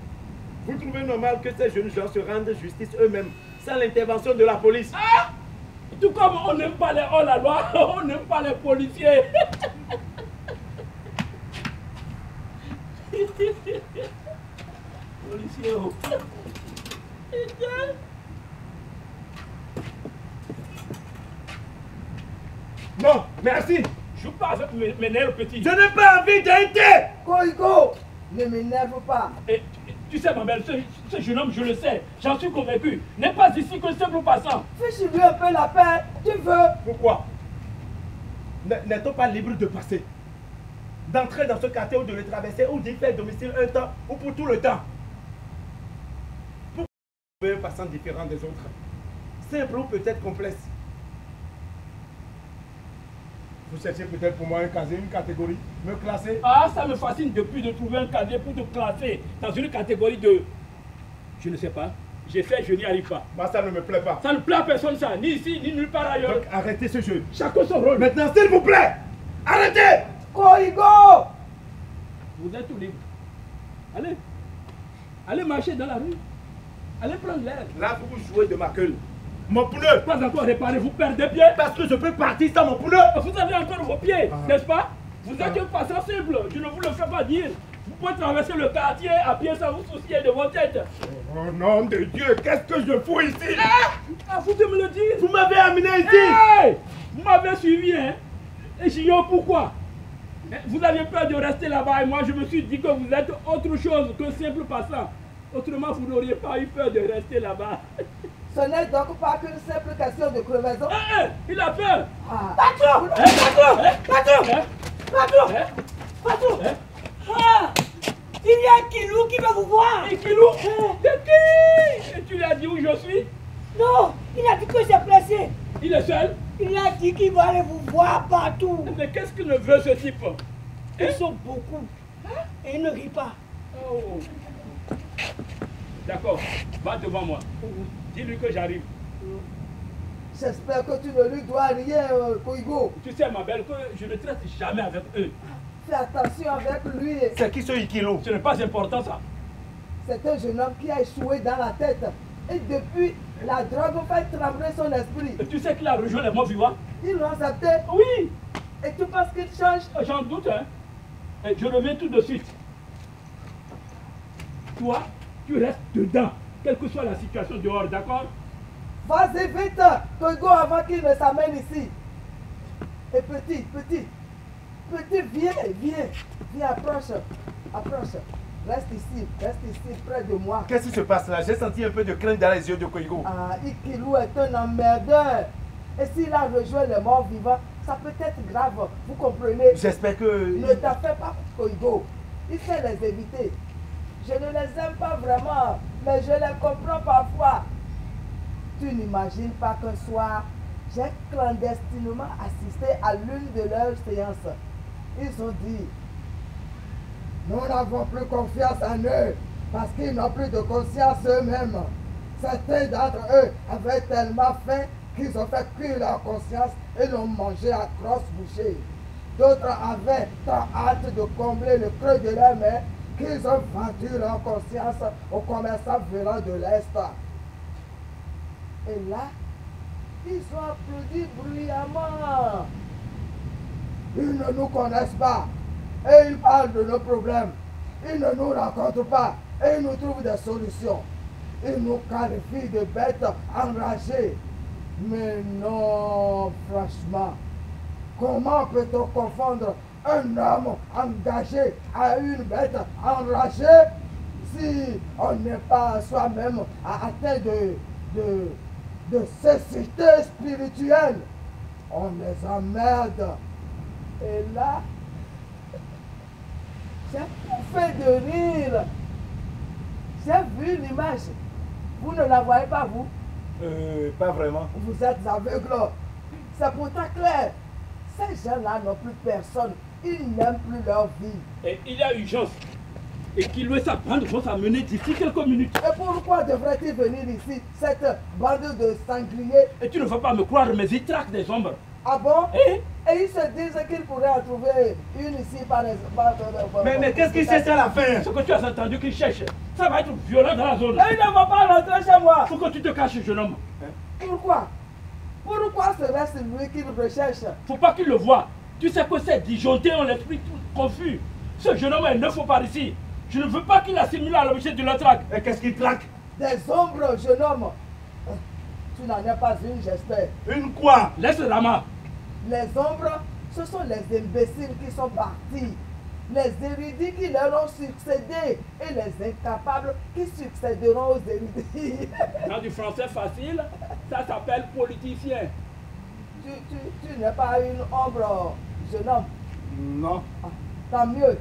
[SPEAKER 2] Vous trouvez normal que ces jeunes gens se rendent justice eux-mêmes sans l'intervention de la police?
[SPEAKER 1] Ah! Tout comme on n'aime pas les hors-la-loi, on n'aime pas les policiers. Policiers, oh.
[SPEAKER 2] Non, merci.
[SPEAKER 1] Joue pas avec mes nerfs petits.
[SPEAKER 2] Je n'ai pas envie d'être.
[SPEAKER 6] Koigo, ne m'énerve pas.
[SPEAKER 1] Et, tu sais, ma belle, ce jeune homme, je le sais, j'en suis convaincu, n'est pas ici qu'un simple passant.
[SPEAKER 6] Fiche-lui un peu la paix. Tu veux?
[SPEAKER 2] Pourquoi? N'est-on pas libre de passer? D'entrer dans ce quartier ou de le traverser ou d'y faire domicile un temps ou pour tout le temps? Pourquoi vous avez un passant différent des autres? Simple ou peut-être complexe? Vous cherchez peut-être pour moi un casier, une catégorie, me classer?
[SPEAKER 1] Ah, ça me fascine depuis de trouver un casier pour te classer dans une catégorie de... Je ne sais pas. J'essaie, je n'y arrive pas.
[SPEAKER 2] Moi, ça ne me plaît pas.
[SPEAKER 1] Ça ne plaît à personne ça, ni ici, ni nulle part ailleurs.
[SPEAKER 2] Donc arrêtez ce jeu.
[SPEAKER 1] Chacun son rôle.
[SPEAKER 2] Maintenant, s'il vous plaît, arrêtez!
[SPEAKER 6] Koigo!
[SPEAKER 1] Vous êtes tout libre. Allez. Allez marcher dans la rue. Allez prendre l'air.
[SPEAKER 2] Là, vous jouez de ma gueule. Mon pneu!
[SPEAKER 1] Pas encore réparé, vous perdez pied.
[SPEAKER 2] Parce que je peux partir sans mon pneu!
[SPEAKER 1] Vous avez encore vos pieds,
[SPEAKER 2] Ah.
[SPEAKER 1] n'est-ce pas? Vous êtes un passant simple, je ne vous le fais pas dire. Vous pouvez traverser le quartier à pied sans vous soucier de votre tête.
[SPEAKER 2] Oh nom de Dieu, qu'est-ce que je fous ici?
[SPEAKER 1] Ah, vous de me le dire.
[SPEAKER 2] Vous m'avez amené ici!
[SPEAKER 1] Hey! Vous m'avez suivi, hein? Et j'ignore pourquoi. Vous aviez peur de rester là-bas et moi je me suis dit que vous êtes autre chose qu'un simple passant. Autrement, vous n'auriez pas eu peur de rester là-bas.
[SPEAKER 6] Ce n'est donc pas qu'une simple question de crevaison.
[SPEAKER 1] Il a peur.
[SPEAKER 6] Ah.
[SPEAKER 3] Patron!
[SPEAKER 1] Hein?
[SPEAKER 3] Patron!
[SPEAKER 1] Hein?
[SPEAKER 3] Patron!
[SPEAKER 1] Hein?
[SPEAKER 3] Patron!
[SPEAKER 1] Hein?
[SPEAKER 3] Ah! Il y a un Kilou qui veut vous voir!
[SPEAKER 1] Et Kilou? C'est qui? Et tu lui as dit où je suis?
[SPEAKER 3] Non! Il a dit que c'est placé!
[SPEAKER 1] Il est seul?
[SPEAKER 3] Il a dit qu'il va aller vous voir partout!
[SPEAKER 1] Mais qu'est-ce qu'il veut ce type?
[SPEAKER 3] Ils sont beaucoup! Et il ne rit pas!
[SPEAKER 1] Oh. D'accord, va devant moi. Dis-lui que j'arrive.
[SPEAKER 6] J'espère que tu ne lui dois rien, Koigo.
[SPEAKER 1] Tu sais, ma belle, que je ne traite jamais avec eux.
[SPEAKER 6] Fais attention avec lui.
[SPEAKER 2] C'est qui ce Ikilo?
[SPEAKER 1] Ce n'est pas important, ça.
[SPEAKER 6] C'est un jeune homme qui a échoué dans la tête. Et depuis, la drogue fait trembler son esprit.
[SPEAKER 1] Et tu sais qu'il a rejoint les morts vivants?
[SPEAKER 6] Ils l'ont accepté.
[SPEAKER 1] Oui.
[SPEAKER 6] Et tu penses qu'il change?
[SPEAKER 1] J'en doute, hein. Et je reviens tout de suite. Toi, tu restes dedans, quelle que soit la situation dehors, d'accord?
[SPEAKER 6] Vas-y vite, Koigo, avant qu'il ne s'amène ici. Et petit, Petit, viens, approche. Reste ici, près de moi.
[SPEAKER 2] Qu'est-ce qui se passe là? J'ai senti un peu de crainte dans les yeux de Koigo.
[SPEAKER 6] Ah, Ikilou est un emmerdeur. Et s'il a rejoint les morts vivants, ça peut être grave, vous comprenez?
[SPEAKER 2] J'espère que...
[SPEAKER 6] Ne t'en fais pas, Koigo. Il sait les éviter. Je ne les aime pas vraiment, mais je les comprends parfois. Tu n'imagines pas qu'un soir, j'ai clandestinement assisté à l'une de leurs séances. Ils ont dit, nous n'avons plus confiance en eux parce qu'ils n'ont plus de conscience eux-mêmes. Certains d'entre eux avaient tellement faim qu'ils ont fait cuire leur conscience et l'ont mangé à grosse bouchée. D'autres avaient tant hâte de combler le creux de leur main qu'ils ont vendu leur conscience aux commerçants venant de l'Est. Et là, ils ont applaudi bruyamment. Ils ne nous connaissent pas et ils parlent de nos problèmes. Ils ne nous rencontrent pas et ils nous trouvent des solutions. Ils nous qualifient de bêtes enragées. Mais non, franchement, comment peut-on confondre un homme engagé à une bête enragée si on n'est pas soi-même atteint de cécité spirituelle? On les emmerde. Et là, j'ai pouffé de rire. J'ai vu l'image. Vous ne la voyez pas, vous?
[SPEAKER 2] Pas vraiment.
[SPEAKER 6] Vous êtes aveugle. C'est pourtant clair. Ces gens-là n'ont plus personne. Ils n'aiment plus leur vie.
[SPEAKER 1] Et il y a urgence. Et qu'il et sa bande vont s'amener d'ici quelques minutes.
[SPEAKER 6] Et pourquoi devrait-il venir ici, cette bande de sangliers?
[SPEAKER 1] Et tu ne vas pas me croire, mais ils traquent des ombres.
[SPEAKER 6] Ah bon?
[SPEAKER 1] Et
[SPEAKER 6] ils se disent qu'ils pourraient en trouver une ici par exemple.
[SPEAKER 2] Mais qu'est-ce qu'ils cherchent à la fin?
[SPEAKER 1] Ce que tu as entendu qu'ils cherchent, ça va être violent dans la zone.
[SPEAKER 6] Et ils ne vont pas rentrer chez moi.
[SPEAKER 1] Il faut que tu te caches, jeune homme.
[SPEAKER 6] Pourquoi? Pourquoi serait-ce lui qu'ils recherchent?
[SPEAKER 1] Faut pas qu'il le voie. Tu sais que c'est disjoncté, on l'esprit tout confus. Ce jeune homme est neuf par ici. Je ne veux pas qu'il assimile à l'objet de la traque.
[SPEAKER 2] Et qu'est-ce qu'il traque?
[SPEAKER 6] Des ombres, jeune homme. Tu n'en as pas une, j'espère.
[SPEAKER 2] Une quoi?
[SPEAKER 1] Laisse le Rama.
[SPEAKER 6] Les ombres, ce sont les imbéciles qui sont partis. Les érudits qui leur ont succédé et les incapables qui succéderont aux érudits.
[SPEAKER 1] Dans du français facile, ça s'appelle politicien.
[SPEAKER 6] Tu n'es pas une ombre, jeune homme.
[SPEAKER 2] Non.
[SPEAKER 6] Ah, tant mieux.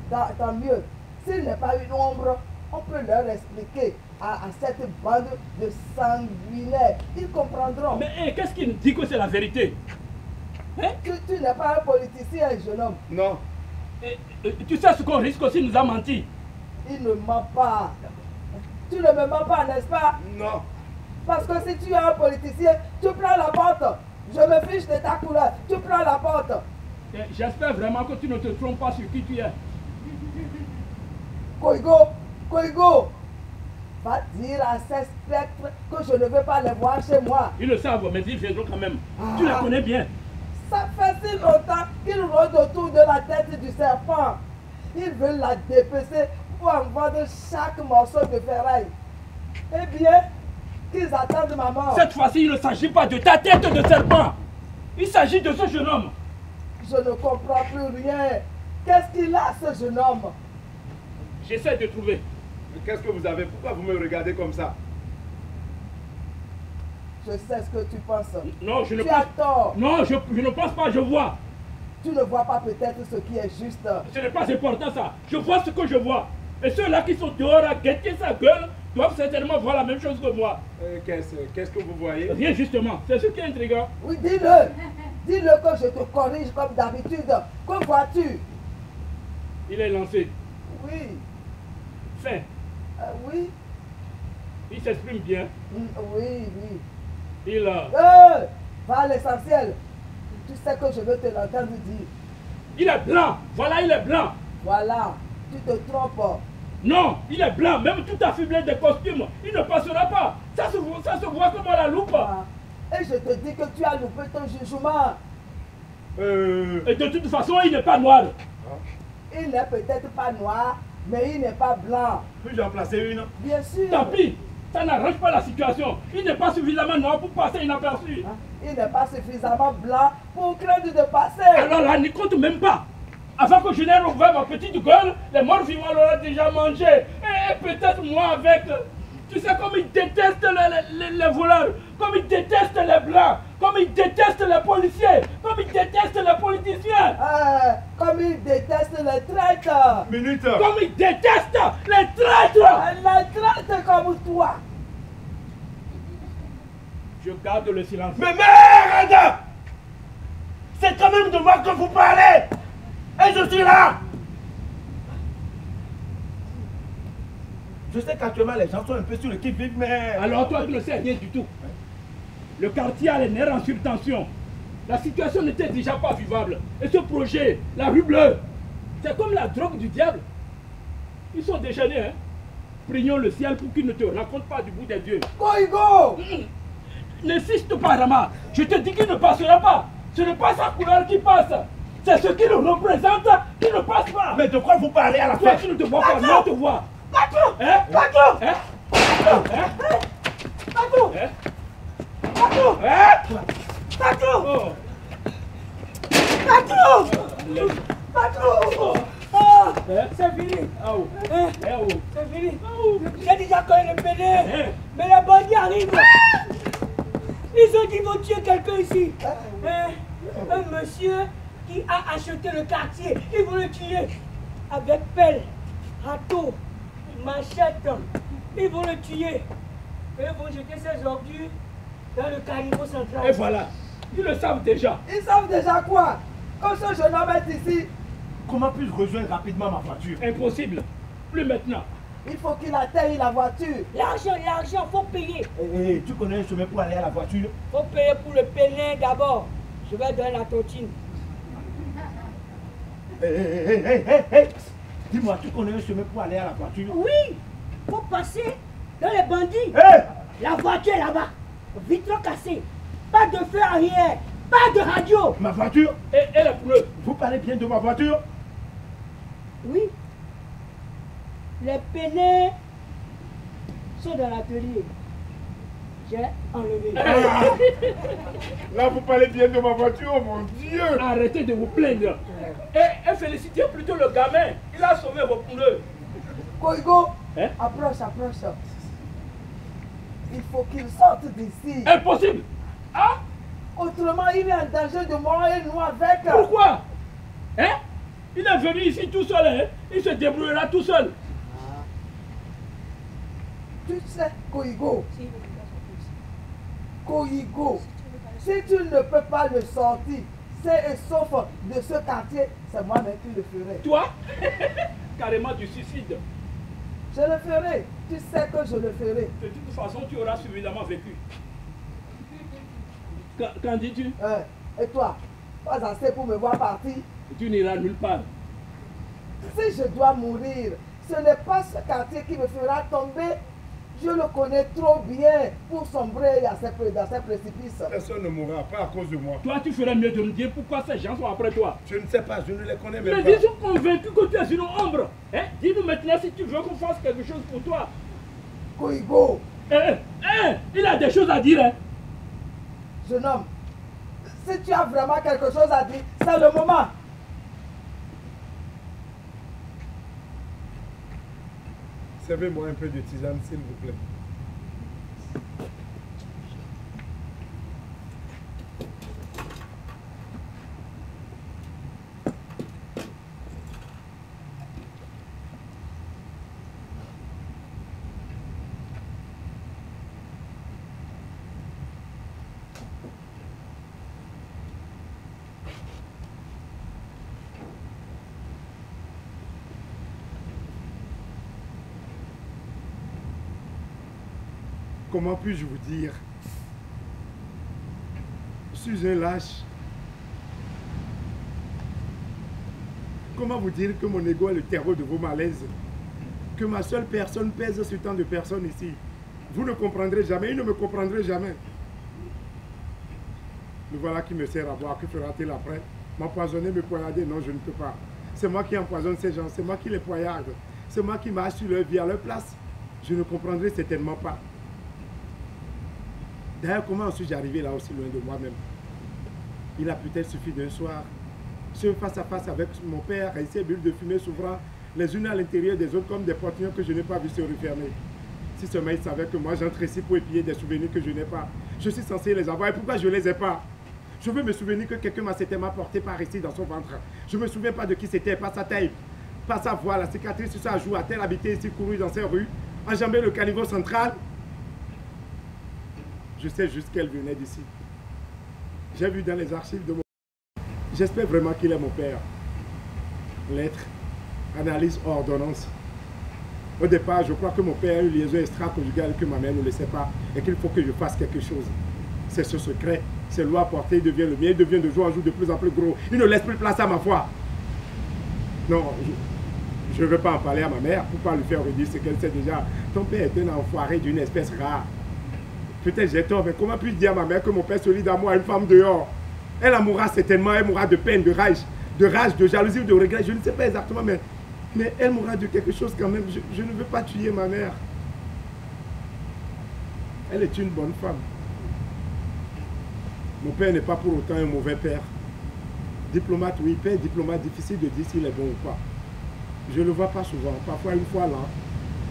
[SPEAKER 6] Tant mieux. S'il n'est pas une ombre, on peut leur expliquer à cette bande de sanguinaires. Ils comprendront.
[SPEAKER 1] Mais qu'est-ce qui nous dit que c'est la vérité? Hein?
[SPEAKER 6] Tu n'es pas un politicien, jeune homme.
[SPEAKER 2] Non.
[SPEAKER 1] Tu sais ce qu'on risque aussi, nous a menti.
[SPEAKER 6] Il ne ment pas. Tu ne me mens pas, n'est-ce pas?
[SPEAKER 2] Non.
[SPEAKER 6] Parce que si tu es un politicien, tu prends la porte. Je me fiche de ta couleur. Tu prends la porte.
[SPEAKER 1] J'espère vraiment que tu ne te trompes pas sur qui tu es.
[SPEAKER 6] Koigo, va dire à ces spectres que je ne veux pas les voir chez moi.
[SPEAKER 1] Ils le savent, mais ils viendront quand même. Tu les connais bien.
[SPEAKER 6] Ça fait si longtemps qu'ils rôdent autour de la tête du serpent. Ils veulent la dépecer pour en vendre chaque morceau de ferraille. Eh bien, qu'ils attendent ma mort.
[SPEAKER 1] Cette fois-ci, il ne s'agit pas de ta tête de serpent. Il s'agit de ce jeune homme.
[SPEAKER 6] Je ne comprends plus rien. Qu'est-ce qu'il a, ce jeune homme?
[SPEAKER 1] J'essaie de trouver.
[SPEAKER 2] Qu'est-ce que vous avez? Pourquoi vous me regardez comme ça?
[SPEAKER 6] Je sais ce que tu penses.
[SPEAKER 1] Non, je ne
[SPEAKER 6] tu
[SPEAKER 1] pense
[SPEAKER 6] as tort.
[SPEAKER 1] Non, je ne pense pas, je vois.
[SPEAKER 6] Tu ne vois pas peut-être ce qui est juste.
[SPEAKER 1] Ce n'est pas important ça. Je vois ce que je vois. Et ceux-là qui sont dehors à guetter sa gueule doivent certainement voir la même chose que moi.
[SPEAKER 2] Qu'est-ce que vous voyez?
[SPEAKER 1] Rien justement. C'est ce qui est intriguant.
[SPEAKER 6] Oui, dis-le. Dis-le que je te corrige comme d'habitude. Que vois-tu?
[SPEAKER 1] Il est lancé.
[SPEAKER 6] Oui.
[SPEAKER 1] Fin.
[SPEAKER 6] Oui.
[SPEAKER 1] Il s'exprime bien.
[SPEAKER 6] Oui.
[SPEAKER 1] Il a...
[SPEAKER 6] Va à l'essentiel. Tu sais que je veux te l'entendre dire.
[SPEAKER 1] Il est blanc. Voilà, il est blanc.
[SPEAKER 6] Voilà. Tu te trompes.
[SPEAKER 1] Non, il est blanc. Même tout affublé de costumes, il ne passera pas. Ça se voit comme à la loupe.
[SPEAKER 6] Et je te dis que tu as loupé ton jugement.
[SPEAKER 1] Et de toute façon, il n'est pas noir.
[SPEAKER 6] Il n'est peut-être pas noir, mais il n'est pas blanc.
[SPEAKER 2] Puis-je en placer une?
[SPEAKER 6] Bien sûr.
[SPEAKER 1] Tant pis. Ça n'arrange pas la situation. Il n'est pas suffisamment noir pour passer inaperçu.
[SPEAKER 6] Il n'est pas suffisamment blanc pour craindre de passer.
[SPEAKER 1] Alors là, n'y compte même pas. Avant que je n'ai ouvert ma petite gueule, les morts vivants l'auraient déjà mangé. Et peut-être moi avec. Tu sais comme ils détestent les voleurs, comme ils détestent les blancs, comme ils détestent les policiers, comme ils détestent les politiciens.
[SPEAKER 6] Comme ils détestent les traîtres.
[SPEAKER 2] Minute.
[SPEAKER 1] Comme ils détestent les traîtres.
[SPEAKER 6] Les traîtres comme toi.
[SPEAKER 1] Je garde le silence.
[SPEAKER 2] Mais merde! C'est quand même de moi que vous parlez! Et je suis là! Je sais qu'actuellement les gens sont un peu sur le qui-vive, mais...
[SPEAKER 1] Alors toi tu ne sais rien du tout. Le quartier a les nerfs en surtension. La situation n'était déjà pas vivable. Et ce projet, la rue bleue, c'est comme la drogue du diable. Ils sont déchaînés, hein. Prions le ciel pour qu'il ne te raconte pas du bout des dieux.
[SPEAKER 6] Koigo!
[SPEAKER 1] N'insiste pas, Rama. Je te dis qu'il ne passera pas. Ce n'est pas sa couleur qui passe. C'est ce qu'il représente qui ne passe pas.
[SPEAKER 2] Mais de quoi vous parlez à la
[SPEAKER 1] Toi
[SPEAKER 2] fin?
[SPEAKER 1] tu ne te vois pas, moi je te vois.
[SPEAKER 6] Patron!
[SPEAKER 1] Hein?
[SPEAKER 6] Patron!
[SPEAKER 1] Hein?
[SPEAKER 6] Patron!
[SPEAKER 1] Hein?
[SPEAKER 6] Patron!
[SPEAKER 1] Hein?
[SPEAKER 6] Patron!
[SPEAKER 1] Oh.
[SPEAKER 6] Patron! Patron!
[SPEAKER 1] Hein?
[SPEAKER 3] C'est fini.
[SPEAKER 1] Ah oh.
[SPEAKER 3] Hein?
[SPEAKER 1] Eh oh.
[SPEAKER 3] C'est fini.
[SPEAKER 1] Ah oh.
[SPEAKER 3] J'ai déjà connu le PD.
[SPEAKER 1] Hein?
[SPEAKER 3] Mais les bandits arrivent. Ils ont dit qu'ils vont tuer quelqu'un ici. Un monsieur qui a acheté le quartier. Ils vont le tuer. Avec pelle, râteau, machette. Ils vont le tuer. Et ils vont jeter ses ordures dans le caniveau central.
[SPEAKER 1] Et voilà. Ils le savent déjà.
[SPEAKER 6] Ils savent déjà quoi? Comme ce jeune homme est ici,
[SPEAKER 2] Comment puis-je rejoindre rapidement ma voiture?
[SPEAKER 1] Impossible. Plus maintenant.
[SPEAKER 6] il faut qu'il atteigne la voiture.
[SPEAKER 3] L'argent, faut payer.
[SPEAKER 2] Tu connais un chemin pour aller à la voiture?
[SPEAKER 3] Faut payer pour le pèlerin d'abord. Je vais donner la tontine.
[SPEAKER 2] Dis-moi, tu connais un chemin pour aller à la voiture?
[SPEAKER 3] Oui, faut passer dans les bandits.
[SPEAKER 2] Hey!
[SPEAKER 3] La voiture est là-bas. Vitre cassé. Pas de feu arrière. Pas de radio.
[SPEAKER 2] Ma voiture?
[SPEAKER 1] Et les pneus.
[SPEAKER 2] Vous parlez bien de ma voiture?
[SPEAKER 3] Oui. Les pneus sont dans l'atelier. J'ai enlevé.
[SPEAKER 2] Là, vous parlez bien de ma voiture, mon Dieu!
[SPEAKER 1] Arrêtez de vous plaindre. Et félicitez plutôt le gamin. Il a sauvé vos pneus.
[SPEAKER 6] Koigo,
[SPEAKER 1] Hein?
[SPEAKER 6] approche, approche. Il faut qu'il sorte d'ici.
[SPEAKER 1] Impossible. Ah?
[SPEAKER 6] Autrement, il est en danger de mourir nous avec.
[SPEAKER 1] Pourquoi? Hein? Il est venu ici tout seul, hein? Il se débrouillera tout seul.
[SPEAKER 6] Tu sais, Koigo, Koigo, si tu ne peux pas le sortir, c'est et sauf de ce quartier, c'est moi-même qui le ferai.
[SPEAKER 1] Toi? Carrément du suicide.
[SPEAKER 6] Je le ferai. Tu sais que je le ferai.
[SPEAKER 1] De toute façon, tu auras suffisamment vécu. Qu'en dis-tu?
[SPEAKER 6] Et toi, pas assez pour me voir partir.
[SPEAKER 1] Tu n'iras nulle part.
[SPEAKER 6] Si je dois mourir, ce n'est pas ce quartier qui me fera tomber. Je le connais trop bien pour sombrer dans ces précipices.
[SPEAKER 2] Personne ne mourra pas à cause de moi.
[SPEAKER 1] Toi, tu ferais mieux de me dire pourquoi ces gens sont après toi.
[SPEAKER 2] Je ne sais pas, je ne les connais même
[SPEAKER 1] Mais
[SPEAKER 2] pas.
[SPEAKER 1] ils sont convaincus que tu es une ombre. Hein? Dis-nous maintenant si tu veux qu'on fasse quelque chose pour toi.
[SPEAKER 6] Koigo,
[SPEAKER 1] Il a des choses à dire. Hein?
[SPEAKER 6] jeune homme, si tu as vraiment quelque chose à dire, c'est le moment.
[SPEAKER 2] Servez-moi un peu de tisane, s'il vous plaît. Comment puis-je vous dire? Je suis un lâche. Comment vous dire que mon ego est le terreau de vos malaises? Que ma seule personne pèse sur tant de personnes ici? Vous ne comprendrez jamais, ils ne me comprendrez jamais. Le voilà qui me sert à boire, que fera-t-il après? M'empoisonner, me poignarder? Non, je ne peux pas. C'est moi qui empoisonne ces gens, c'est moi qui les poignarde. C'est moi qui marche sur leur vie à leur place. Je ne comprendrai certainement pas. D'ailleurs, comment suis-je arrivé là aussi loin de moi-même? Il a peut-être suffi d'un soir. seul face à face avec mon père et ces bulles de fumée s'ouvrant les unes à l'intérieur des autres comme des portillons que je n'ai pas vu se refermer. Si seulement il savait que moi j'entre ici pour épier des souvenirs que je n'ai pas. Je suis censé les avoir et pourquoi je ne les ai pas? Je veux me souvenir que quelqu'un m'a certainement porté par ici dans son ventre. Je ne me souviens pas de qui c'était, pas sa taille, pas sa voix, la cicatrice sur sa joue, a-t-elle habité ici, couru dans ces rues, enjambé le caniveau central? Je sais juste qu'elle venait d'ici. J'ai vu dans les archives de mon... J'espère vraiment qu'il est mon père. Lettre, analyse, ordonnance. Au départ, je crois que mon père a une liaison extra-conjugale que ma mère ne le sait pas et qu'il faut que je fasse quelque chose. C'est ce secret, c'est loi portée, il devient le mien, il devient de jour en jour de plus en plus gros. Il ne laisse plus place à ma foi. Non, je ne veux pas en parler à ma mère pour ne pas lui faire redire ce qu'elle sait déjà. Ton père est un enfoiré d'une espèce rare. Peut-être j'ai tort, mais comment puis-je dire à ma mère que mon père se lie d'amour à une femme dehors? Elle en mourra certainement, elle mourra de peine, de rage, de jalousie ou de regret. Je ne sais pas exactement, mais elle mourra de quelque chose quand même. Je ne veux pas tuer ma mère. Elle est une bonne femme. Mon père n'est pas pour autant un mauvais père. Diplomate, oui, père diplomate, difficile de dire s'il est bon ou pas. Je ne le vois pas souvent, parfois une fois là.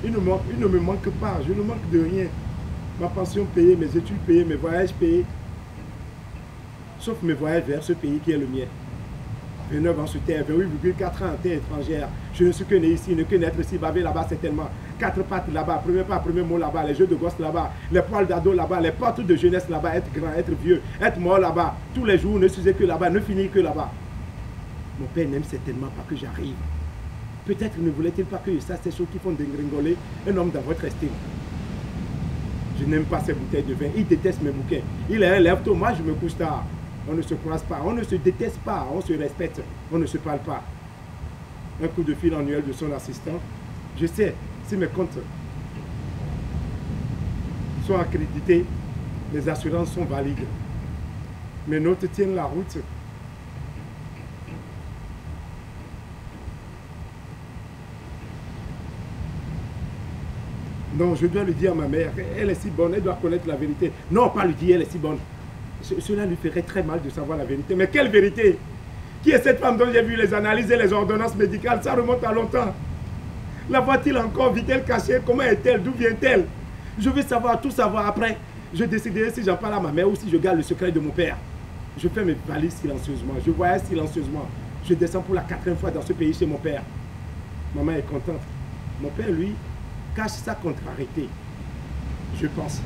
[SPEAKER 2] Il ne me manque pas, je ne manque de rien. Ma pension payée, mes études payées, mes voyages payés. Sauf mes voyages vers ce pays qui est le mien. 29 ans sur terre, 28,4 ans en terre étrangère. Je ne suis que né ici, ne que naître ici, bavé là-bas certainement. 4 pattes là-bas, premier pas, premier mot là-bas, les jeux de gosse là-bas, les poils d'ado là-bas, les portes de jeunesse là-bas, être grand, être vieux, être mort là-bas. Tous les jours, ne s'user que là-bas, ne finir que là-bas. Mon père n'aime certainement pas que j'arrive. Peut-être ne voulait-il pas que je sache ces choses qui font dégringoler un homme dans votre estime. Je n'aime pas ces bouteilles de vin. Il déteste mes bouquets. Il est un lève-tôt. Moi, je me couche tard. On ne se croise pas. On ne se déteste pas. On se respecte. On ne se parle pas. Un coup de fil annuel de son assistant. Je sais, si mes comptes sont accrédités, les assurances sont valides. Mes notes tiennent la route. Non, je dois le dire à ma mère, elle est si bonne, elle doit connaître la vérité. Non, pas lui dire, elle est si bonne. Cela lui ferait très mal de savoir la vérité. Mais quelle vérité? Qui est cette femme dont j'ai vu les analyses et les ordonnances médicales? Ça remonte à longtemps. La voit-il encore? Vit-elle cachée? Comment est-elle? D'où vient-elle? Je veux savoir, tout savoir après. Je déciderai si j'en parle à ma mère ou si je garde le secret de mon père. Je fais mes valises silencieusement. Je voyage silencieusement. Je descends pour la 4e fois dans ce pays chez mon père. Maman est contente. Mon père, lui, cache sa contrariété. Je pense.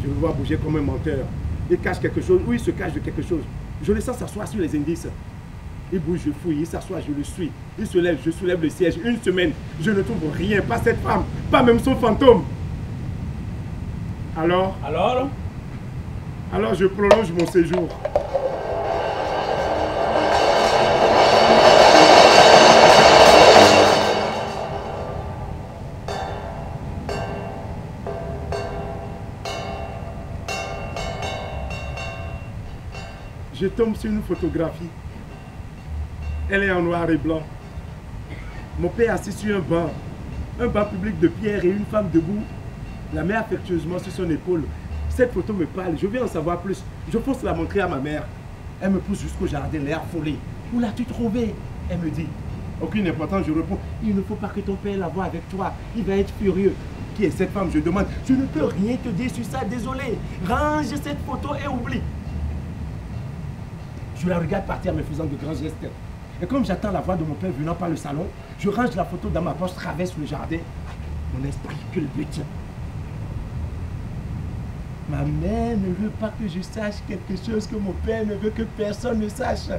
[SPEAKER 2] Je le vois bouger comme un menteur. Il cache quelque chose ou il se cache de quelque chose. Je le sens s'asseoir sur les indices. Il bouge, je fouille, il s'assoit, je le suis. Il se lève, je soulève le siège. Une semaine, je ne trouve rien, pas cette femme, pas même son fantôme. Alors je prolonge mon séjour. Je tombe sur une photographie. Elle est en noir et blanc. Mon père assis sur un banc public de pierre et une femme debout, la main affectueusement sur son épaule. Cette photo me parle, je veux en savoir plus. Je pense la montrer à ma mère. Elle me pousse jusqu'au jardin, l'air affolé. Où l'as-tu trouvé? Elle me dit. Aucune importance, je réponds. Il ne faut pas que ton père la voie avec toi. Il va être furieux. Qui est cette femme? Je demande. Je ne peux rien te dire sur ça, désolé. Range cette photo et oublie. Je la regarde partir en me faisant de grands gestes. Et comme j'attends la voix de mon père venant par le salon, je range la photo dans ma poche, traverse le jardin. Mon esprit culbute. Ma mère ne veut pas que je sache quelque chose que mon père ne veut que personne ne sache.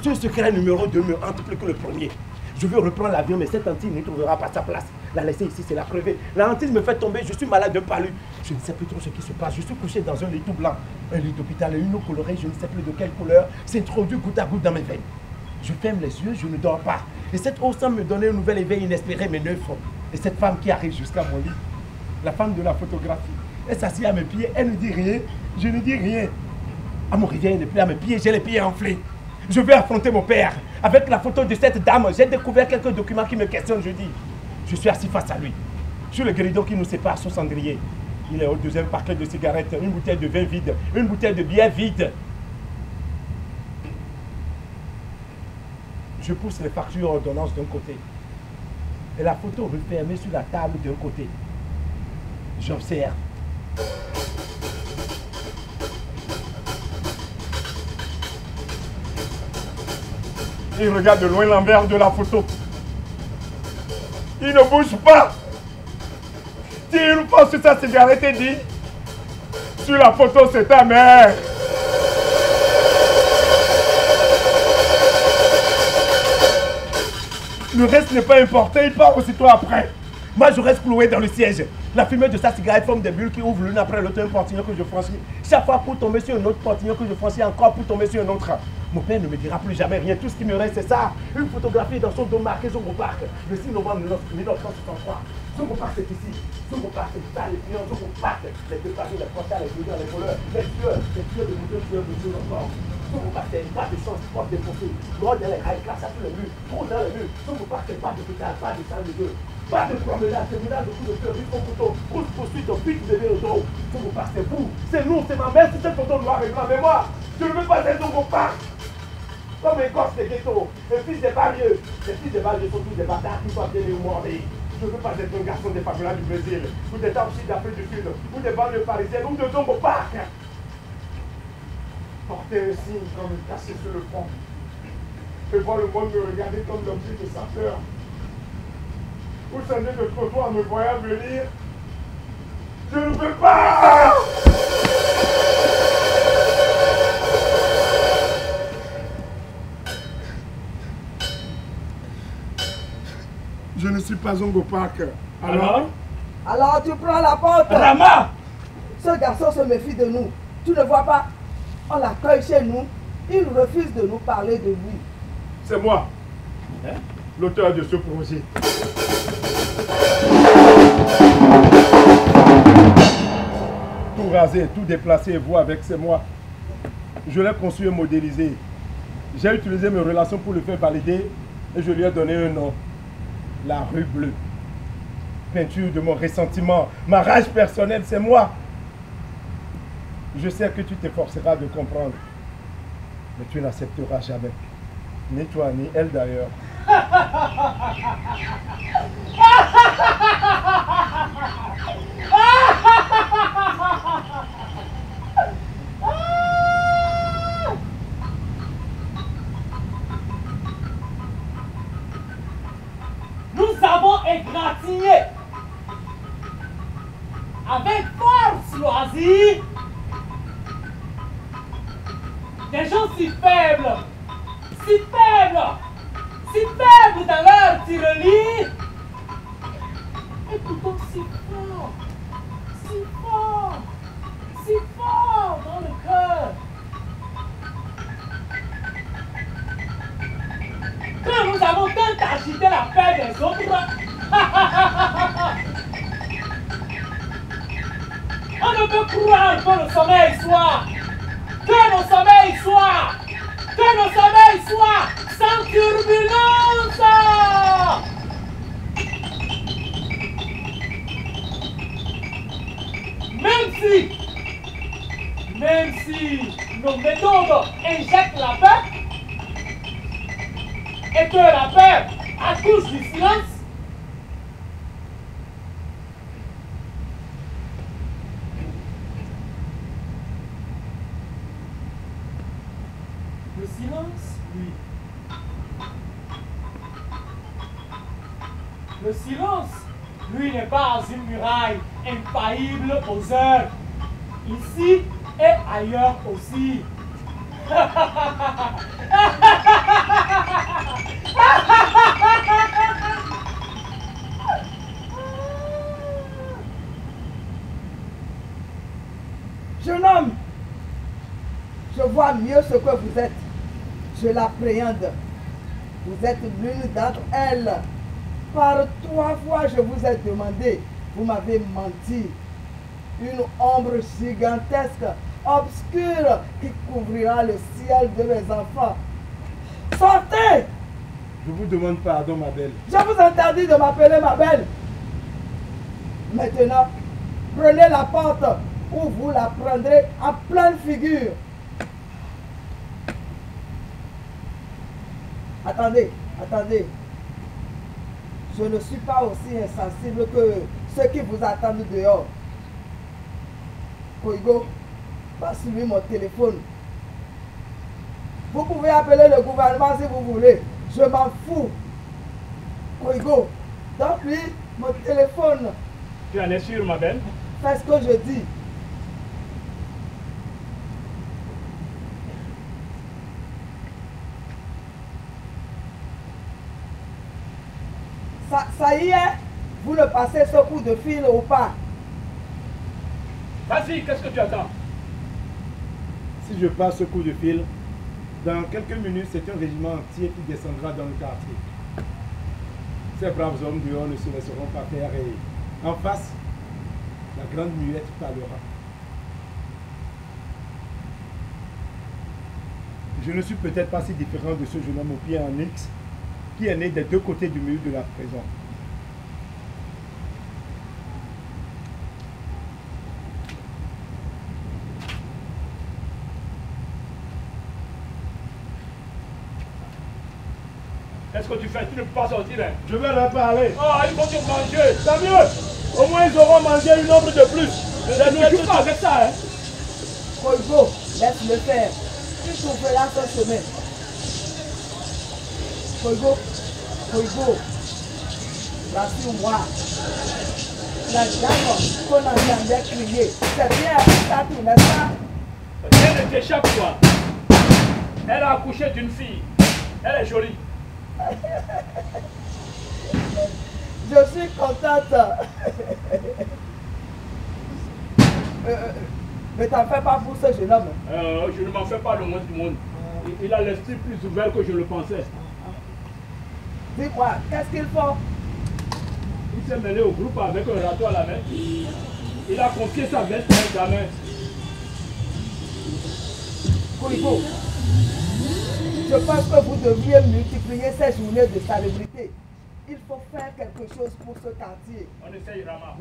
[SPEAKER 2] Ce secret numéro 2 me hante plus que le premier. Je veux reprendre l'avion, mais cette hantise ne trouvera pas sa place. La laisser ici, c'est la crever. La hantise me fait tomber, je suis malade d'un palu. Je ne sais plus trop ce qui se passe. Je suis couché dans un lit tout blanc. Un lit d'hôpital et une eau colorée, je ne sais plus de quelle couleur, s'introduit goutte à goutte dans mes veines. Je ferme les yeux, je ne dors pas. Et cette eau semble me donner un nouvel éveil inespéré, mais neuf. Et cette femme qui arrive jusqu'à mon lit, la femme de la photographie, elle s'assied à mes pieds, elle ne dit rien, je ne dis rien. À mon réveil, elle n'est plus à mes pieds, j'ai les pieds enflés. Je vais affronter mon père. Avec la photo de cette dame, j'ai découvert quelques documents qui me questionnent, je dis. Je suis assis face à lui. Sur le guéridon qui nous sépare sous cendrier. Il est au deuxième paquet de cigarettes, une bouteille de vin vide, une bouteille de bière vide. Je pousse les factures ordonnances d'un côté et la photo refermée sur la table d'un côté. J'observe. Il regarde de loin l'envers de la photo. Il ne bouge pas. Tire une fois sur sa cigarette et dit: sur la photo, c'est ta mère. Le reste n'est pas important, il part aussitôt après. Moi, je reste cloué dans le siège. La fumée de sa cigarette forme des bulles qui ouvrent l'une après l'autre un portillon que je franchis. Chaque fois pour tomber sur un autre portillon que je franchis, encore pour tomber sur un autre. Mon père ne me dira plus jamais rien. Tout ce qui me reste, c'est ça. Une photographie dans son dos marqué Zongo Park, le 6 novembre 1963. Zongo Park, c'est ici. Zongo Park, c'est ça, les clients. Zongo Park, les déparés, les frontières, les voleurs, les voleurs, les tueurs de moutons, tueurs de tueurs encore. Zongo Park, c'est pas de chance, porte défoncée. Droit dans les rails, classe sur les murs, trop dans les murs. Zongo Park, c'est pas de pétale, pas de sang de Dieu. Pas de promenade, c'est menage de coups de feu, jusqu'au couteau, pousse poursuite, on pique bébé au dos. Zongo Park, c'est vous, c'est nous, c'est ma mère, c'est cette photo noire et blanc. Mais moi, je ne veux pas être Zongo Park. Comme un gosse des ghettos, un fils des banlieues. Les fils des banlieues sont tous des bâtards qui sont bien ou mourir. Je ne veux pas être un garçon des favelas du Brésil, ou des townships d'Afrique du Sud, ou des banlieues parisiennes, ou de Zongo Park. Porter un signe comme une cassée sur le front, et voir le monde me regarder comme l'objet de sa peur. Ou s'en est de trottoir me voyant venir. Je ne veux pas. Je ne suis pas Zongo Park.
[SPEAKER 6] Alors tu prends la porte.
[SPEAKER 1] Rama!
[SPEAKER 6] Ce garçon se méfie de nous. Tu ne vois pas? On l'accueille chez nous. Il refuse de nous parler de lui.
[SPEAKER 2] C'est moi, l'auteur de ce projet. Tout rasé, tout déplacé, vous avec, c'est moi. Je l'ai conçu et modélisé. J'ai utilisé mes relations pour le faire valider et je lui ai donné un nom. La rue bleue. Peinture de mon ressentiment, ma rage personnelle, c'est moi. Je sais que tu t'efforceras de comprendre, mais tu n'accepteras jamais. Ni toi, ni elle d'ailleurs.
[SPEAKER 4] Nous avons égratigné avec force loisir des gens si faibles dans leur tyrannie, et pourtant si fort dans le cœur. Quand nous avons tant agité la paix des autres, on ne peut croire que le sommeil soit, sans turbulence. Même si nos méthodes injectent la peur et que la peur accouche du silence, le silence, oui. Le silence, lui, n'est pas une muraille infaillible aux heures. Ici et ailleurs aussi.
[SPEAKER 6] Jeune homme, je vois mieux ce que vous êtes. Je l'appréhende. Vous êtes l'une d'entre elles. Par 3 fois, je vous ai demandé. Vous m'avez menti. Une ombre gigantesque, obscure, qui couvrira le ciel de mes enfants. Sortez!
[SPEAKER 2] Je vous demande pardon, ma belle.
[SPEAKER 6] Je vous interdis de m'appeler ma belle. Maintenant, Prenez la porte ou vous la prendrez en pleine figure. Attendez, attendez. Je ne suis pas aussi insensible que ceux qui vous attendent dehors. Koigo, passe-lui mon téléphone. Vous pouvez appeler le gouvernement si vous voulez. Je m'en fous. Koigo, donne-lui mon téléphone.
[SPEAKER 1] Tu en es sûr, ma belle?
[SPEAKER 6] Fais ce que je dis. Ça y est, vous le passez ce coup de fil ou pas?
[SPEAKER 1] Vas-y, qu'est-ce que tu attends?
[SPEAKER 2] Si je passe ce coup de fil, dans quelques minutes, c'est un régiment entier qui descendra dans le quartier. Ces braves hommes dehors ne se laisseront pas faire et en face, la grande muette parlera. Je ne suis peut-être pas si différent de ce jeune homme au pied en X qui est né des deux côtés du mur de la prison.
[SPEAKER 1] Qu'est-ce que tu fais? Tu ne peux pas sortir, hein?
[SPEAKER 2] Je vais leur parler.
[SPEAKER 1] Oh, il faut te manger.
[SPEAKER 2] Tant mieux. Au moins, ils auront mangé une ombre de plus.
[SPEAKER 1] Ne joue pas avec ça, hein?
[SPEAKER 6] Koigo, laisse-le faire. Il trouvera son chemin. Koigo, Koigo, rassure-moi. La dame qu'on entendait crier, c'est bien ça, tout, n'est-ce pas?
[SPEAKER 1] Elle ne t'échappe, toi. Elle a accouché d'une fille. Elle est jolie.
[SPEAKER 6] Je suis contente. Ne t'en fais pas pour ce jeune homme.
[SPEAKER 1] Je ne m'en fais pas le moins du monde. Il a l'esprit plus ouvert que je le pensais.
[SPEAKER 6] Dis-moi, qu'est-ce qu'il faut?
[SPEAKER 1] Il s'est mêlé au groupe avec un râteau à la main. Il a confié sa veste à un gamin.
[SPEAKER 6] Koigo, je pense que vous devriez multiplier ces journées de salubrité. Il faut faire quelque chose pour ce quartier.
[SPEAKER 1] On essaye, Rama.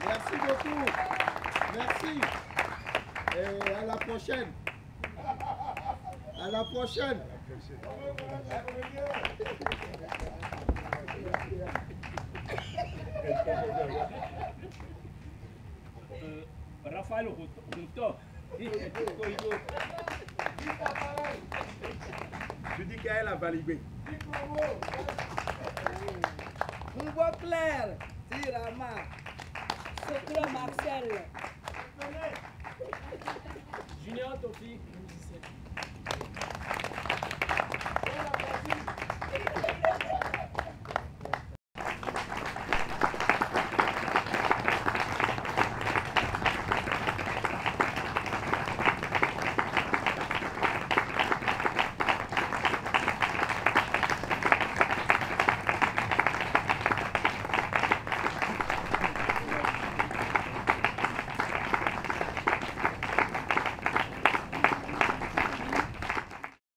[SPEAKER 2] Merci beaucoup. Merci. Et à la prochaine. À la prochaine. À la prochaine.
[SPEAKER 1] Raphaël Routon.
[SPEAKER 2] Je dis qu'elle a validé.
[SPEAKER 6] Mbo Claire, Tirama.
[SPEAKER 3] Secret Marcel.
[SPEAKER 4] Junior Tofik, musicien.